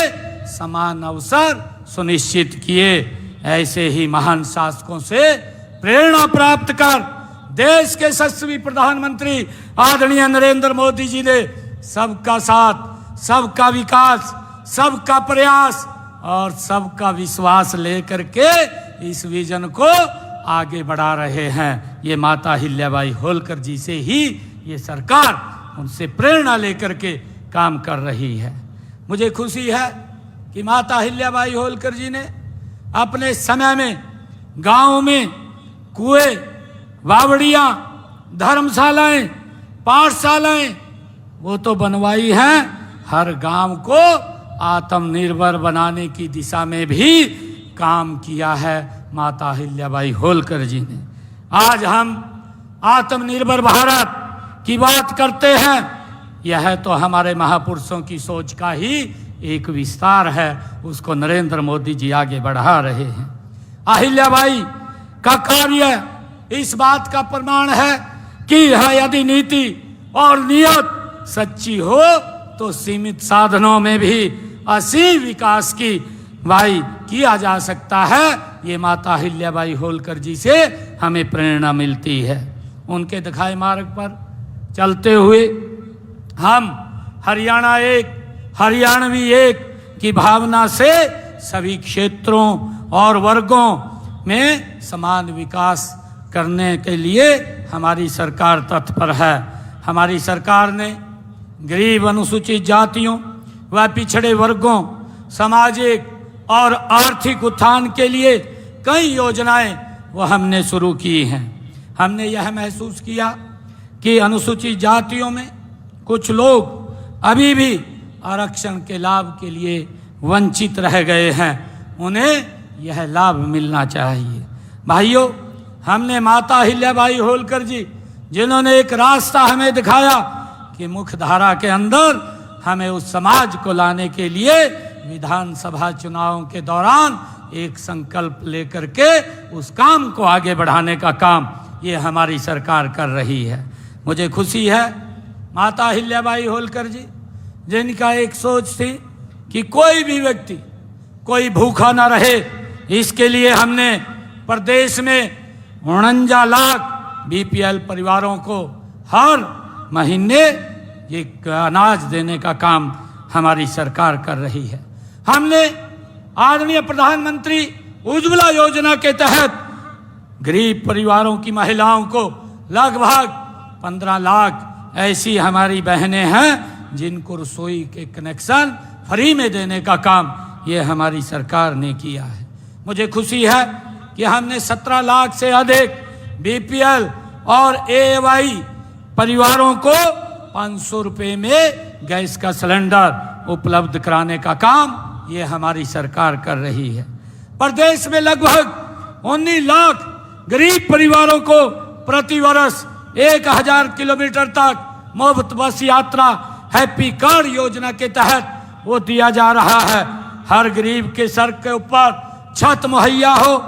समान अवसर सुनिश्चित किए। ऐसे ही महान शासकों से प्रेरणा प्राप्त कर देश के यशस्वी प्रधानमंत्री आदरणीय नरेंद्र मोदी जी ने सबका साथ, सबका विकास, सबका प्रयास और सबका विश्वास लेकर के इस विजन को आगे बढ़ा रहे हैं। ये माता अहिल्याबाई होलकर जी से ही ये सरकार उनसे प्रेरणा लेकर के काम कर रही है। मुझे खुशी है कि माता अहिल्याबाई होलकर जी ने अपने समय में गांव में कुएं, बावड़ियां, धर्मशालाएं, पाठशालाएं वो तो बनवाई हैं, हर गांव को आत्मनिर्भर बनाने की दिशा में भी काम किया है माता अहिल्याबाई होलकर जी ने। आज हम आत्मनिर्भर भारत की बात करते हैं, यह तो हमारे महापुरुषों की सोच का ही एक विस्तार है। उसको नरेंद्र मोदी जी आगे बढ़ा रहे हैं। अहिल्याबाई का कार्य इस बात का प्रमाण है कि यदि नीति और नियत सच्ची हो तो सीमित साधनों में भी असीम विकास की किया जा सकता है। ये माता अहिल्याबाई होलकर जी से हमें प्रेरणा मिलती है। उनके दिखाए मार्ग पर चलते हुए हम हरियाणा एक, हरियाणवी एक की भावना से सभी क्षेत्रों और वर्गों में समान विकास करने के लिए हमारी सरकार तत्पर है। हमारी सरकार ने गरीब, अनुसूचित जातियों व पिछड़े वर्गों, सामाजिक और आर्थिक उत्थान के लिए कई योजनाएं वो हमने शुरू की हैं। हमने यह महसूस किया कि अनुसूचित जातियों में कुछ लोग अभी भी आरक्षण के लाभ के लिए वंचित रह गए हैं, उन्हें यह लाभ मिलना चाहिए। भाइयों, हमने माता अहिल्याबाई होलकर जी, जिन्होंने एक रास्ता हमें दिखाया कि मुख्यधारा के अंदर हमें उस समाज को लाने के लिए विधानसभा चुनावों के दौरान एक संकल्प लेकर के उस काम को आगे बढ़ाने का काम ये हमारी सरकार कर रही है। मुझे खुशी है माता अहिल्याबाई होलकर जी, जिनका एक सोच थी कि कोई भी व्यक्ति कोई भूखा ना रहे, इसके लिए हमने प्रदेश में 49 लाख बीपीएल परिवारों को हर महीने ये अनाज देने का काम हमारी सरकार कर रही है। हमने आदरणीय प्रधानमंत्री उज्ज्वला योजना के तहत गरीब परिवारों की महिलाओं को लगभग 15 लाख ऐसी हमारी बहनें हैं जिनको रसोई के कनेक्शन फ्री में देने का काम ये हमारी सरकार ने किया है। मुझे खुशी है कि हमने 17 लाख से अधिक बीपीएल और एवाई परिवारों को 500 रुपए में गैस का सिलेंडर उपलब्ध कराने का काम ये हमारी सरकार कर रही है। प्रदेश में लगभग 19 लाख गरीब परिवारों को प्रति वर्ष 1000 किलोमीटर तक मुफ्त बस यात्रा हैप्पी कार्ड योजना के तहत वो दिया जा रहा है। हर गरीब के सर के ऊपर छत मुहैया हो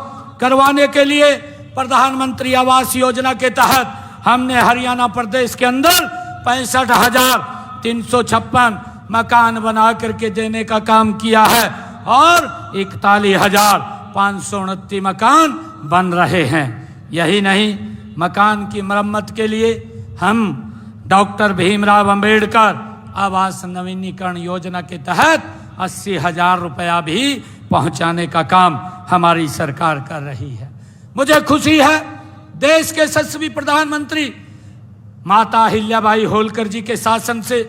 करवाने के लिए प्रधानमंत्री आवास योजना के तहत हमने हरियाणा प्रदेश के अंदर 65,356 मकान बना करके देने का काम किया है और 41,529 मकान बन रहे हैं। यही नहीं, मकान की मरम्मत के लिए हम डॉक्टर भीमराव अंबेडकर आवास नवीनीकरण योजना के तहत 80,000 रुपया भी पहुंचाने का काम हमारी सरकार कर रही है। मुझे खुशी है देश के यशस्वी प्रधानमंत्री माता अहिल्याबाई होलकर जी के शासन से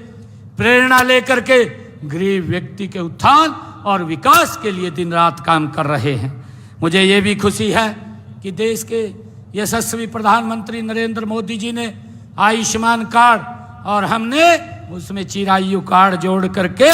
प्रेरणा लेकर के गरीब व्यक्ति के उत्थान और विकास के लिए दिन रात काम कर रहे हैं। मुझे ये भी खुशी है कि देश के यशस्वी प्रधानमंत्री नरेंद्र मोदी जी ने आयुष्मान कार्ड और हमने उसमें चिरायु कार्ड जोड़ करके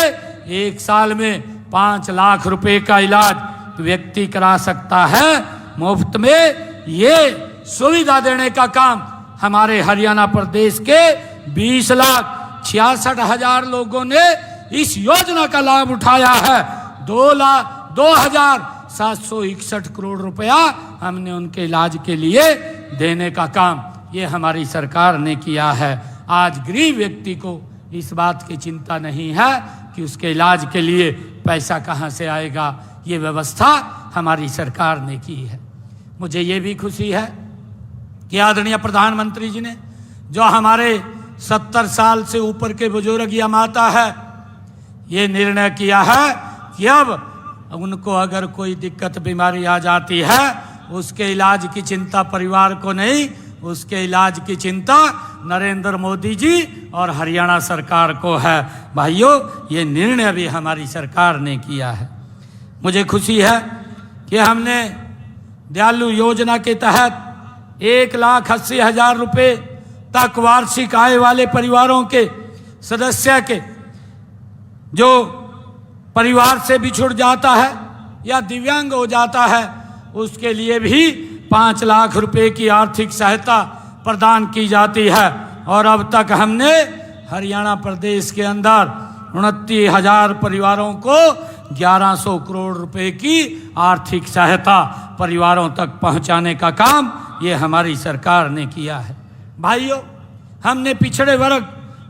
1 साल में 5 लाख रुपए का इलाज व्यक्ति करा सकता है मुफ्त में। ये सुविधा देने का काम हमारे हरियाणा प्रदेश के 20,66,000 लोगों ने इस योजना का लाभ उठाया है। 2,0761 करोड़ रुपया हमने उनके इलाज के लिए देने का काम ये हमारी सरकार ने किया है। आज गरीब व्यक्ति को इस बात की चिंता नहीं है कि उसके इलाज के लिए पैसा कहां से आएगा, ये व्यवस्था हमारी सरकार ने की है। मुझे ये भी खुशी है कि आदरणीय प्रधानमंत्री जी ने जो हमारे 70 साल से ऊपर के बुजुर्ग या माता है ये निर्णय किया है कि अब उनको अगर कोई दिक्कत बीमारी आ जाती है उसके इलाज की चिंता परिवार को नहीं, उसके इलाज की चिंता नरेंद्र मोदी जी और हरियाणा सरकार को है। भाइयों, ये निर्णय भी हमारी सरकार ने किया है। मुझे खुशी है कि हमने दयालु योजना के तहत 1,80,000 रुपए तक वार्षिक आय वाले परिवारों के सदस्य के जो परिवार से बिछुड़ जाता है या दिव्यांग हो जाता है उसके लिए भी 5 लाख रुपए की आर्थिक सहायता प्रदान की जाती है। और अब तक हमने हरियाणा प्रदेश के अंदर 29,000 परिवारों को 1100 करोड़ रुपए की आर्थिक सहायता परिवारों तक पहुंचाने का काम ये हमारी सरकार ने किया है। भाइयों, हमने पिछड़े वर्ग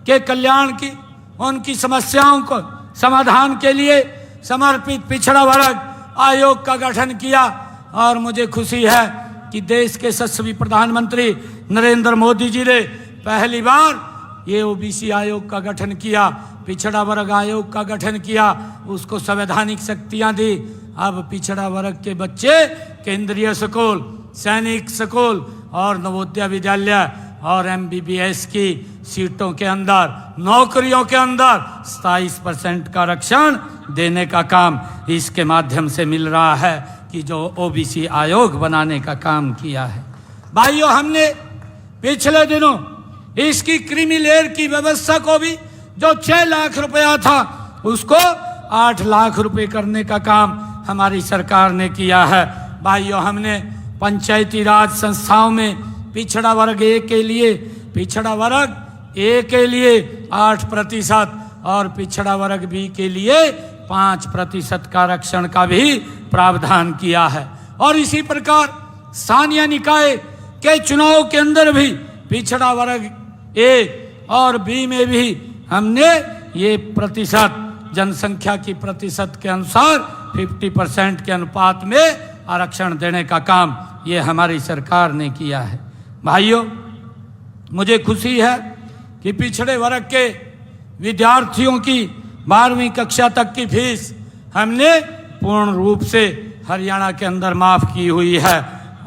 के कल्याण की उनकी समस्याओं को समाधान के लिए समर्पित पिछड़ा वर्ग आयोग का गठन किया और मुझे खुशी है कि देश के यशस्वी प्रधानमंत्री नरेंद्र मोदी जी ने पहली बार ये ओबीसी आयोग का गठन किया, पिछड़ा वर्ग आयोग का गठन किया, उसको संवैधानिक शक्तियां दी। अब पिछड़ा वर्ग के बच्चे केंद्रीय स्कूल, सैनिक स्कूल और नवोदय विद्यालय और MBBS की सीटों के अंदर, नौकरियों के अंदर 27% का आरक्षण देने का काम इसके माध्यम से मिल रहा है कि जो ओबीसी आयोग बनाने का काम किया है। भाइयों, हमने पिछले दिनों इसकी क्रीमी लेयर की व्यवस्था को भी जो 6 लाख रुपया था उसको 8 लाख रुपए करने का काम हमारी सरकार ने किया है। भाइयों, हमने पंचायती राज संस्थाओं में पिछड़ा वर्ग ए के लिए, पिछड़ा वर्ग ए के लिए 8% और पिछड़ा वर्ग बी के लिए 5% का आरक्षण का भी प्रावधान किया है। और इसी प्रकार स्थानीय निकाय के चुनाव के अंदर भी पिछड़ा वर्ग ए और बी में भी हमने ये प्रतिशत, जनसंख्या की प्रतिशत के अनुसार 50% के अनुपात में आरक्षण देने का काम ये हमारी सरकार ने किया है। भाइयों, मुझे खुशी है कि पिछड़े वर्ग के विद्यार्थियों की 12वीं कक्षा तक की फीस हमने पूर्ण रूप से हरियाणा के अंदर माफ़ की हुई है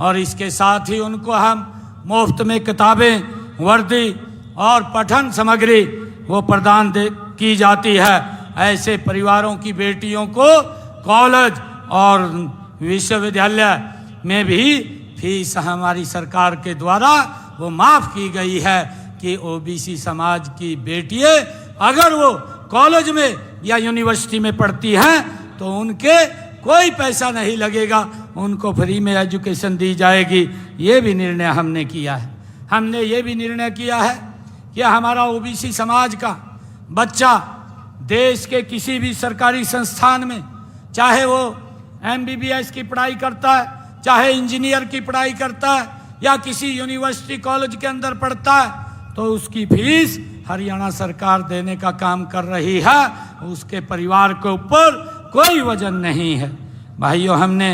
और इसके साथ ही उनको हम मुफ्त में किताबें, वर्दी और पठन सामग्री वो प्रदान की जाती है। ऐसे परिवारों की बेटियों को कॉलेज और विश्वविद्यालय में भी फीस हमारी सरकार के द्वारा वो माफ़ की गई है कि ओबीसी समाज की बेटियां अगर वो कॉलेज में या यूनिवर्सिटी में पढ़ती हैं तो उनके कोई पैसा नहीं लगेगा, उनको फ्री में एजुकेशन दी जाएगी। ये भी निर्णय हमने किया है। हमने ये भी निर्णय किया है कि हमारा ओबीसी समाज का बच्चा देश के किसी भी सरकारी संस्थान में, चाहे वो MBBS की पढ़ाई करता है, चाहे इंजीनियर की पढ़ाई करता है या किसी यूनिवर्सिटी कॉलेज के अंदर पढ़ता है, तो उसकी फीस हरियाणा सरकार देने का काम कर रही है। उसके परिवार के ऊपर कोई वजन नहीं है। भाइयों, हमने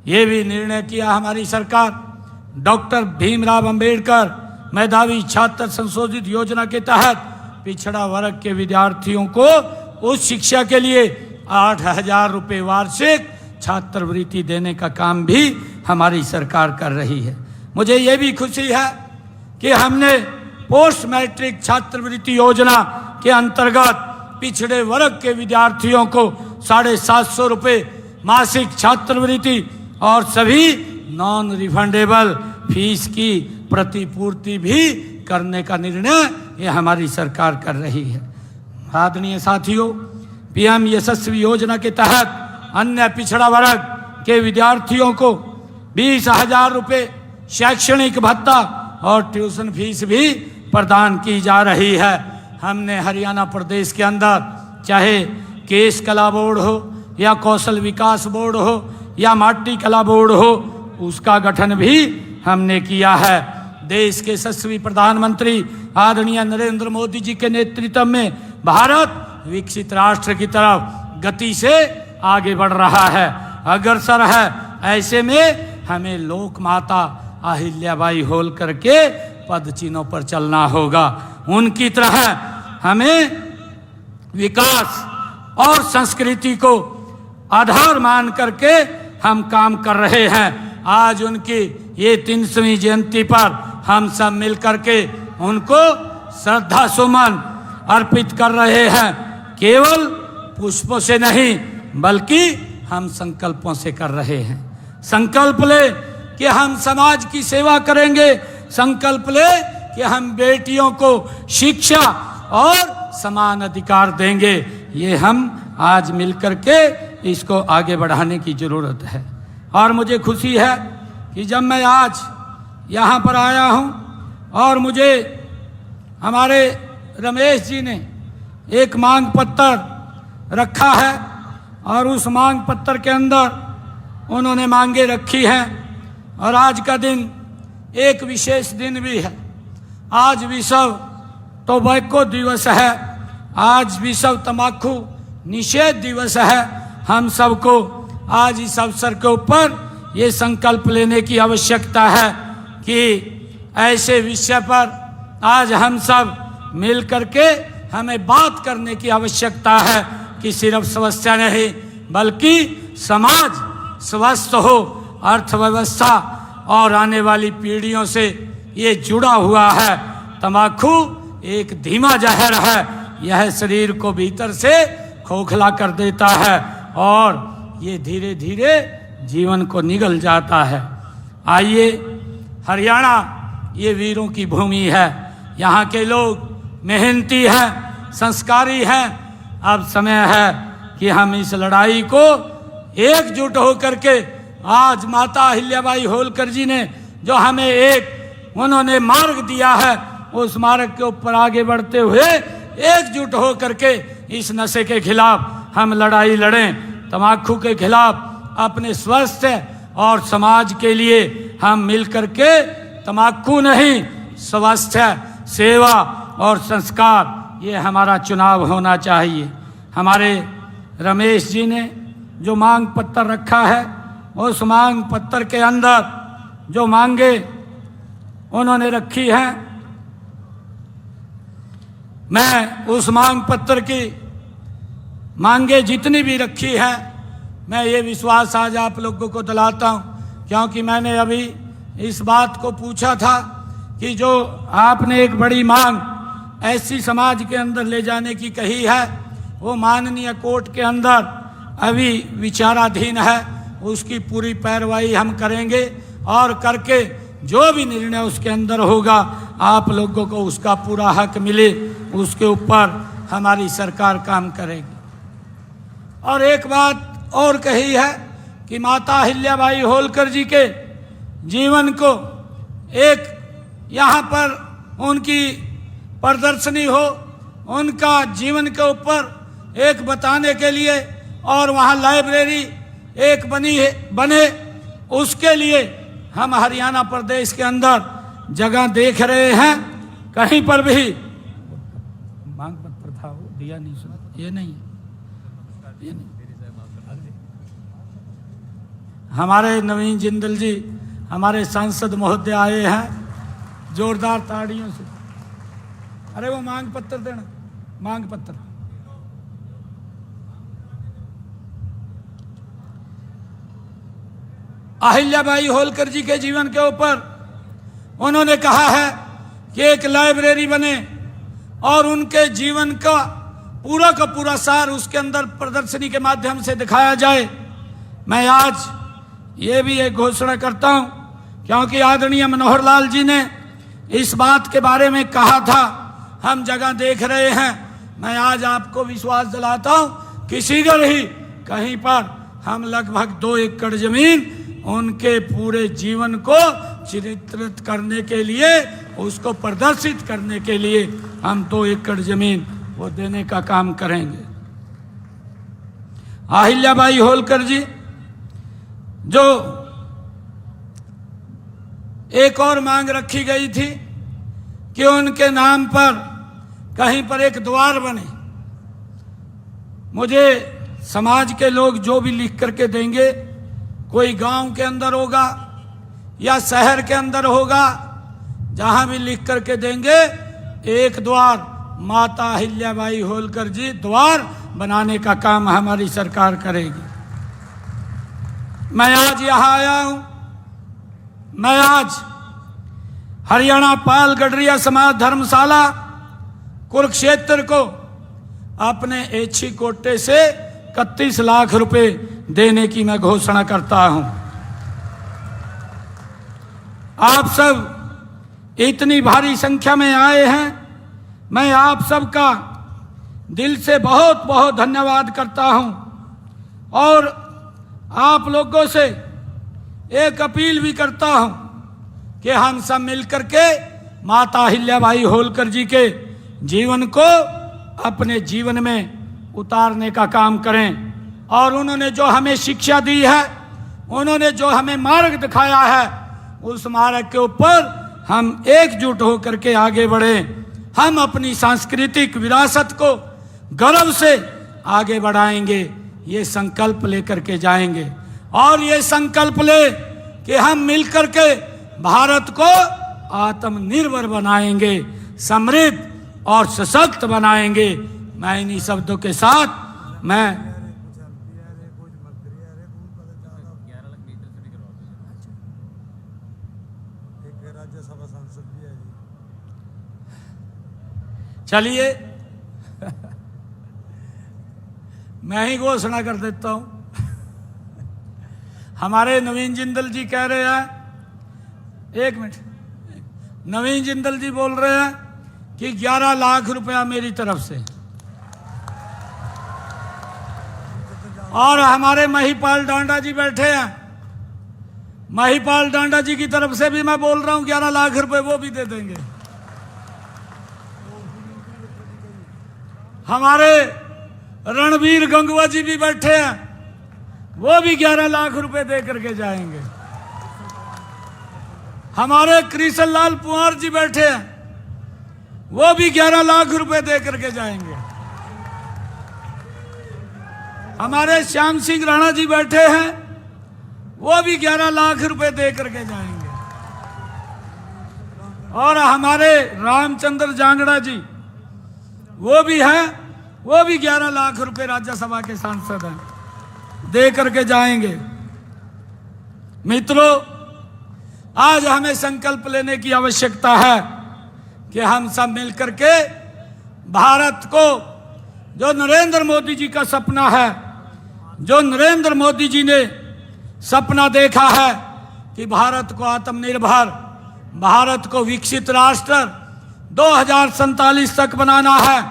ये भी निर्णय किया, हमारी सरकार डॉक्टर भीमराव अंबेडकर मेधावी छात्र संशोधित योजना के तहत पिछड़ा वर्ग के विद्यार्थियों को उस शिक्षा के लिए 8,000 रुपये वार्षिक छात्रवृत्ति देने का काम भी हमारी सरकार कर रही है। मुझे ये भी खुशी है कि हमने पोस्ट मैट्रिक छात्रवृत्ति योजना के अंतर्गत पिछड़े वर्ग के विद्यार्थियों को 750 रुपये मासिक छात्रवृत्ति और सभी नॉन रिफंडेबल फीस की प्रतिपूर्ति भी करने का निर्णय ये हमारी सरकार कर रही है। आदरणीय साथियों, PM यशस्वी योजना के तहत अन्य पिछड़ा वर्ग के विद्यार्थियों को 20,000 रुपये शैक्षणिक भत्ता और ट्यूशन फीस भी प्रदान की जा रही है। हमने हरियाणा प्रदेश के अंदर चाहे केश कला बोर्ड हो या कौशल विकास बोर्ड हो या माटी कला बोर्ड हो, उसका गठन भी हमने किया है। देश के यशस्वी प्रधानमंत्री आदरणीय नरेंद्र मोदी जी के नेतृत्व में भारत विकसित राष्ट्र की तरफ गति से आगे बढ़ रहा है, अग्रसर है। ऐसे में हमें लोक माता अहिल्याबाई होलकर के पद चिन्हों पर चलना होगा। उनकी तरह हमें विकास और संस्कृति को आधार मान करके हम काम कर रहे हैं। आज उनकी ये 300वीं जयंती पर हम सब मिल करके उनको श्रद्धा सुमन अर्पित कर रहे हैं। केवल पुष्पों से नहीं बल्कि हम संकल्पों से कर रहे हैं। संकल्प ले कि हम समाज की सेवा करेंगे, संकल्प ले कि हम बेटियों को शिक्षा और समान अधिकार देंगे। ये हम आज मिलकर के इसको आगे बढ़ाने की ज़रूरत है। और मुझे खुशी है कि जब मैं आज यहाँ पर आया हूँ और मुझे हमारे रमेश जी ने एक मांग पत्र रखा है और उस मांग पत्र के अंदर उन्होंने मांगे रखी हैं और आज का दिन एक विशेष दिन भी है। आज विश्व टोबैको दिवस है, आज विश्व तंबाकू निषेध दिवस है। हम सबको आज इस अवसर के ऊपर ये संकल्प लेने की आवश्यकता है कि ऐसे विषय पर आज हम सब मिल करके हमें बात करने की आवश्यकता है कि सिर्फ समस्या नहीं बल्कि समाज स्वस्थ हो, अर्थव्यवस्था और आने वाली पीढ़ियों से ये जुड़ा हुआ है। तंबाकू एक धीमा जहर है, यह शरीर को भीतर से खोखला कर देता है और ये धीरे धीरे जीवन को निगल जाता है। आइए, हरियाणा ये वीरों की भूमि है, यहाँ के लोग मेहनती हैं, संस्कारी हैं। अब समय है कि हम इस लड़ाई को एकजुट होकर के, आज माता अहिल्याबाई होलकर जी ने जो हमें एक उन्होंने मार्ग दिया है, उस मार्ग के ऊपर आगे बढ़ते हुए एकजुट होकर के इस नशे के खिलाफ हम लड़ाई लड़ें। तंबाकू के खिलाफ अपने स्वास्थ्य और समाज के लिए हम मिलकर के तंबाकू नहीं, स्वास्थ्य, सेवा और संस्कार, ये हमारा चुनाव होना चाहिए। हमारे रमेश जी ने जो मांग पत्र रखा है, उस मांग पत्र के अंदर जो मांगे उन्होंने रखी है। मैं उस मांग पत्र की मांगे जितनी भी रखी है, मैं ये विश्वास आज आप लोगों को दिलाता हूँ, क्योंकि मैंने अभी इस बात को पूछा था कि जो आपने एक बड़ी मांग ऐसी समाज के अंदर ले जाने की कही है, वो माननीय कोर्ट के अंदर अभी विचाराधीन है। उसकी पूरी पैरवाई हम करेंगे और करके जो भी निर्णय उसके अंदर होगा, आप लोगों को उसका पूरा हक मिले, उसके ऊपर हमारी सरकार काम करेगी। और एक बात और कही है कि माता अहिल्याबाई होलकर जी के जीवन को एक यहाँ पर उनकी प्रदर्शनी हो, उनका जीवन के ऊपर एक बताने के लिए, और वहाँ लाइब्रेरी एक बने, उसके लिए हम हरियाणा प्रदेश के अंदर जगह देख रहे हैं। कहीं पर भी मांग पत्र था, वो दिया नहीं, सुना ये नहीं। हमारे नवीन जिंदल जी, हमारे सांसद महोदय आए हैं, जोरदार ताड़ियों से। अरे वो मांग पत्र देना, मांग पत्र। अहिल्याबाई होलकर जी के जीवन के ऊपर उन्होंने कहा है कि एक लाइब्रेरी बने और उनके जीवन का पूरा सार उसके अंदर प्रदर्शनी के माध्यम से दिखाया जाए। मैं आज ये भी एक घोषणा करता हूं, क्योंकि आदरणीय मनोहर लाल जी ने इस बात के बारे में कहा था, हम जगह देख रहे हैं। मैं आज आपको विश्वास दिलाता हूं कि शीघ्र ही कहीं पर हम लगभग 2 एकड़ जमीन उनके पूरे जीवन को चित्रित करने के लिए, उसको प्रदर्शित करने के लिए हम 2 एकड़ जमीन वो देने का काम करेंगे। अहिल्याबाई होलकर जी, जो एक और मांग रखी गई थी कि उनके नाम पर कहीं पर एक द्वार बने। मुझे समाज के लोग जो भी लिख करके देंगे, कोई गांव के अंदर होगा या शहर के अंदर होगा, जहां भी लिख करके देंगे, एक द्वार माता अहिल्याबाई होलकर जी द्वार बनाने का काम हमारी सरकार करेगी। मैं आज यहां आया हूं, मैं आज हरियाणा पाल गडरिया समाज धर्मशाला कुरुक्षेत्र को अपने ऐच्छी कोटे से 31 लाख रुपए देने की मैं घोषणा करता हूं। आप सब इतनी भारी संख्या में आए हैं, मैं आप सबका दिल से बहुत बहुत धन्यवाद करता हूं और आप लोगों से एक अपील भी करता हूं कि हम सब मिलकर के माता अहिल्याबाई होलकर जी के जीवन को अपने जीवन में उतारने का काम करें। और उन्होंने जो हमें शिक्षा दी है, उन्होंने जो हमें मार्ग दिखाया है, उस मार्ग के ऊपर हम एकजुट होकर के आगे बढ़ें। हम अपनी सांस्कृतिक विरासत को गर्व से आगे बढ़ाएंगे, ये संकल्प लेकर के जाएंगे। और ये संकल्प ले कि हम मिलकर के भारत को आत्मनिर्भर बनाएंगे, समृद्ध और सशक्त बनाएंगे। मैं इन्हीं शब्दों के साथ मैं चलिए मैं ही घोषणा कर देता हूं। हमारे नवीन जिंदल जी कह रहे हैं, एक मिनट, नवीन जिंदल जी बोल रहे हैं कि 11 लाख रुपया मेरी तरफ से, और हमारे महिपाल डांडा जी बैठे हैं, महिपाल डांडा जी की तरफ से भी मैं बोल रहा हूं 11 लाख रुपए वो भी दे देंगे। हमारे रणवीर गंगवा जी भी बैठे हैं, वो भी 11 लाख रुपए दे करके जाएंगे। हमारे कृष्ण लाल पुआर जी बैठे हैं, वो भी 11 लाख रुपए दे करके जाएंगे। हमारे श्याम सिंह राणा जी बैठे हैं, वो भी 11 लाख रुपए दे करके जाएंगे। और हमारे रामचंद्र जांगड़ा जी वो भी हैं, वो भी 11 लाख रुपए राज्यसभा के सांसद हैं, दे करके जाएंगे। मित्रों, आज हमें संकल्प लेने की आवश्यकता है कि हम सब मिलकर के भारत को, जो नरेंद्र मोदी जी का सपना है, जो नरेंद्र मोदी जी ने सपना देखा है कि भारत को आत्मनिर्भर, भारत को विकसित राष्ट्र 2047 तक बनाना है,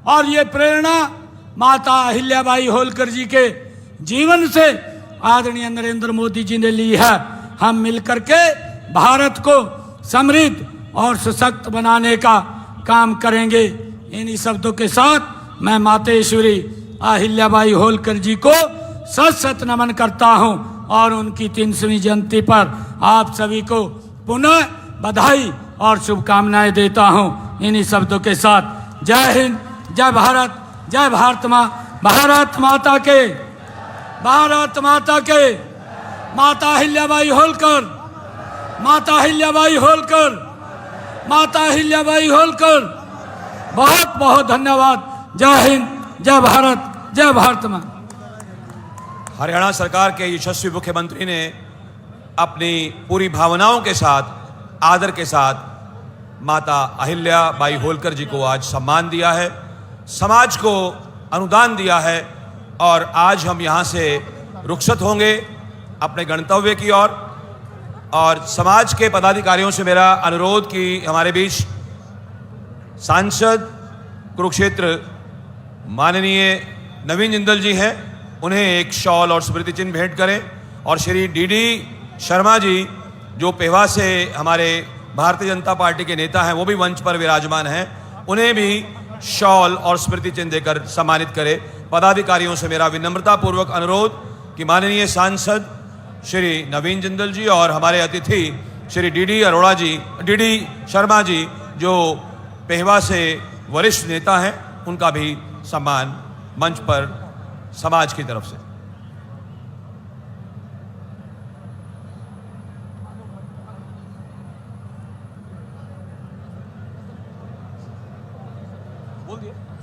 और ये प्रेरणा माता अहिल्याबाई होलकर जी के जीवन से आदरणीय नरेंद्र मोदी जी ने ली है। हम मिलकर के भारत को समृद्ध और सशक्त बनाने का काम करेंगे। इन्हीं शब्दों के साथ मैं मातेश्वरी अहिल्याबाई होलकर जी को सत सत नमन करता हूं और उनकी 300वीं जयंती पर आप सभी को पुनः बधाई और शुभकामनाएं देता हूं। इन्हीं शब्दों के साथ जय हिंद, जय भारत, जय भारत माँ, भारत माता के, भारत माता के, माता अहिल्याबाई होलकर, माता अहिल्याबाई होलकर, माता अहिल्याबाई होलकर। बहुत बहुत धन्यवाद। जय हिंद, जय भारत, जय भारत माँ। हरियाणा सरकार के यशस्वी मुख्यमंत्री ने अपनी पूरी भावनाओं के साथ, आदर के साथ माता अहिल्याबाई होलकर जी को आज सम्मान दिया है, समाज को अनुदान दिया है, और आज हम यहाँ से रुखसत होंगे अपने गंतव्य की ओर। और समाज के पदाधिकारियों से मेरा अनुरोध कि हमारे बीच सांसद कुरुक्षेत्र माननीय नवीन जिंदल जी हैं, उन्हें एक शॉल और स्मृति चिन्ह भेंट करें। और श्री डीडी शर्मा जी जो पेवा से हमारे भारतीय जनता पार्टी के नेता हैं, वो भी मंच पर विराजमान हैं, उन्हें भी शॉल और स्मृति चिन्ह देकर सम्मानित करें। पदाधिकारियों से मेरा विनम्रतापूर्वक अनुरोध कि माननीय सांसद श्री नवीन जिंदल जी और हमारे अतिथि श्री डीडी शर्मा जी जो पेहवा से वरिष्ठ नेता हैं, उनका भी सम्मान मंच पर समाज की तरफ से। बोल दिया।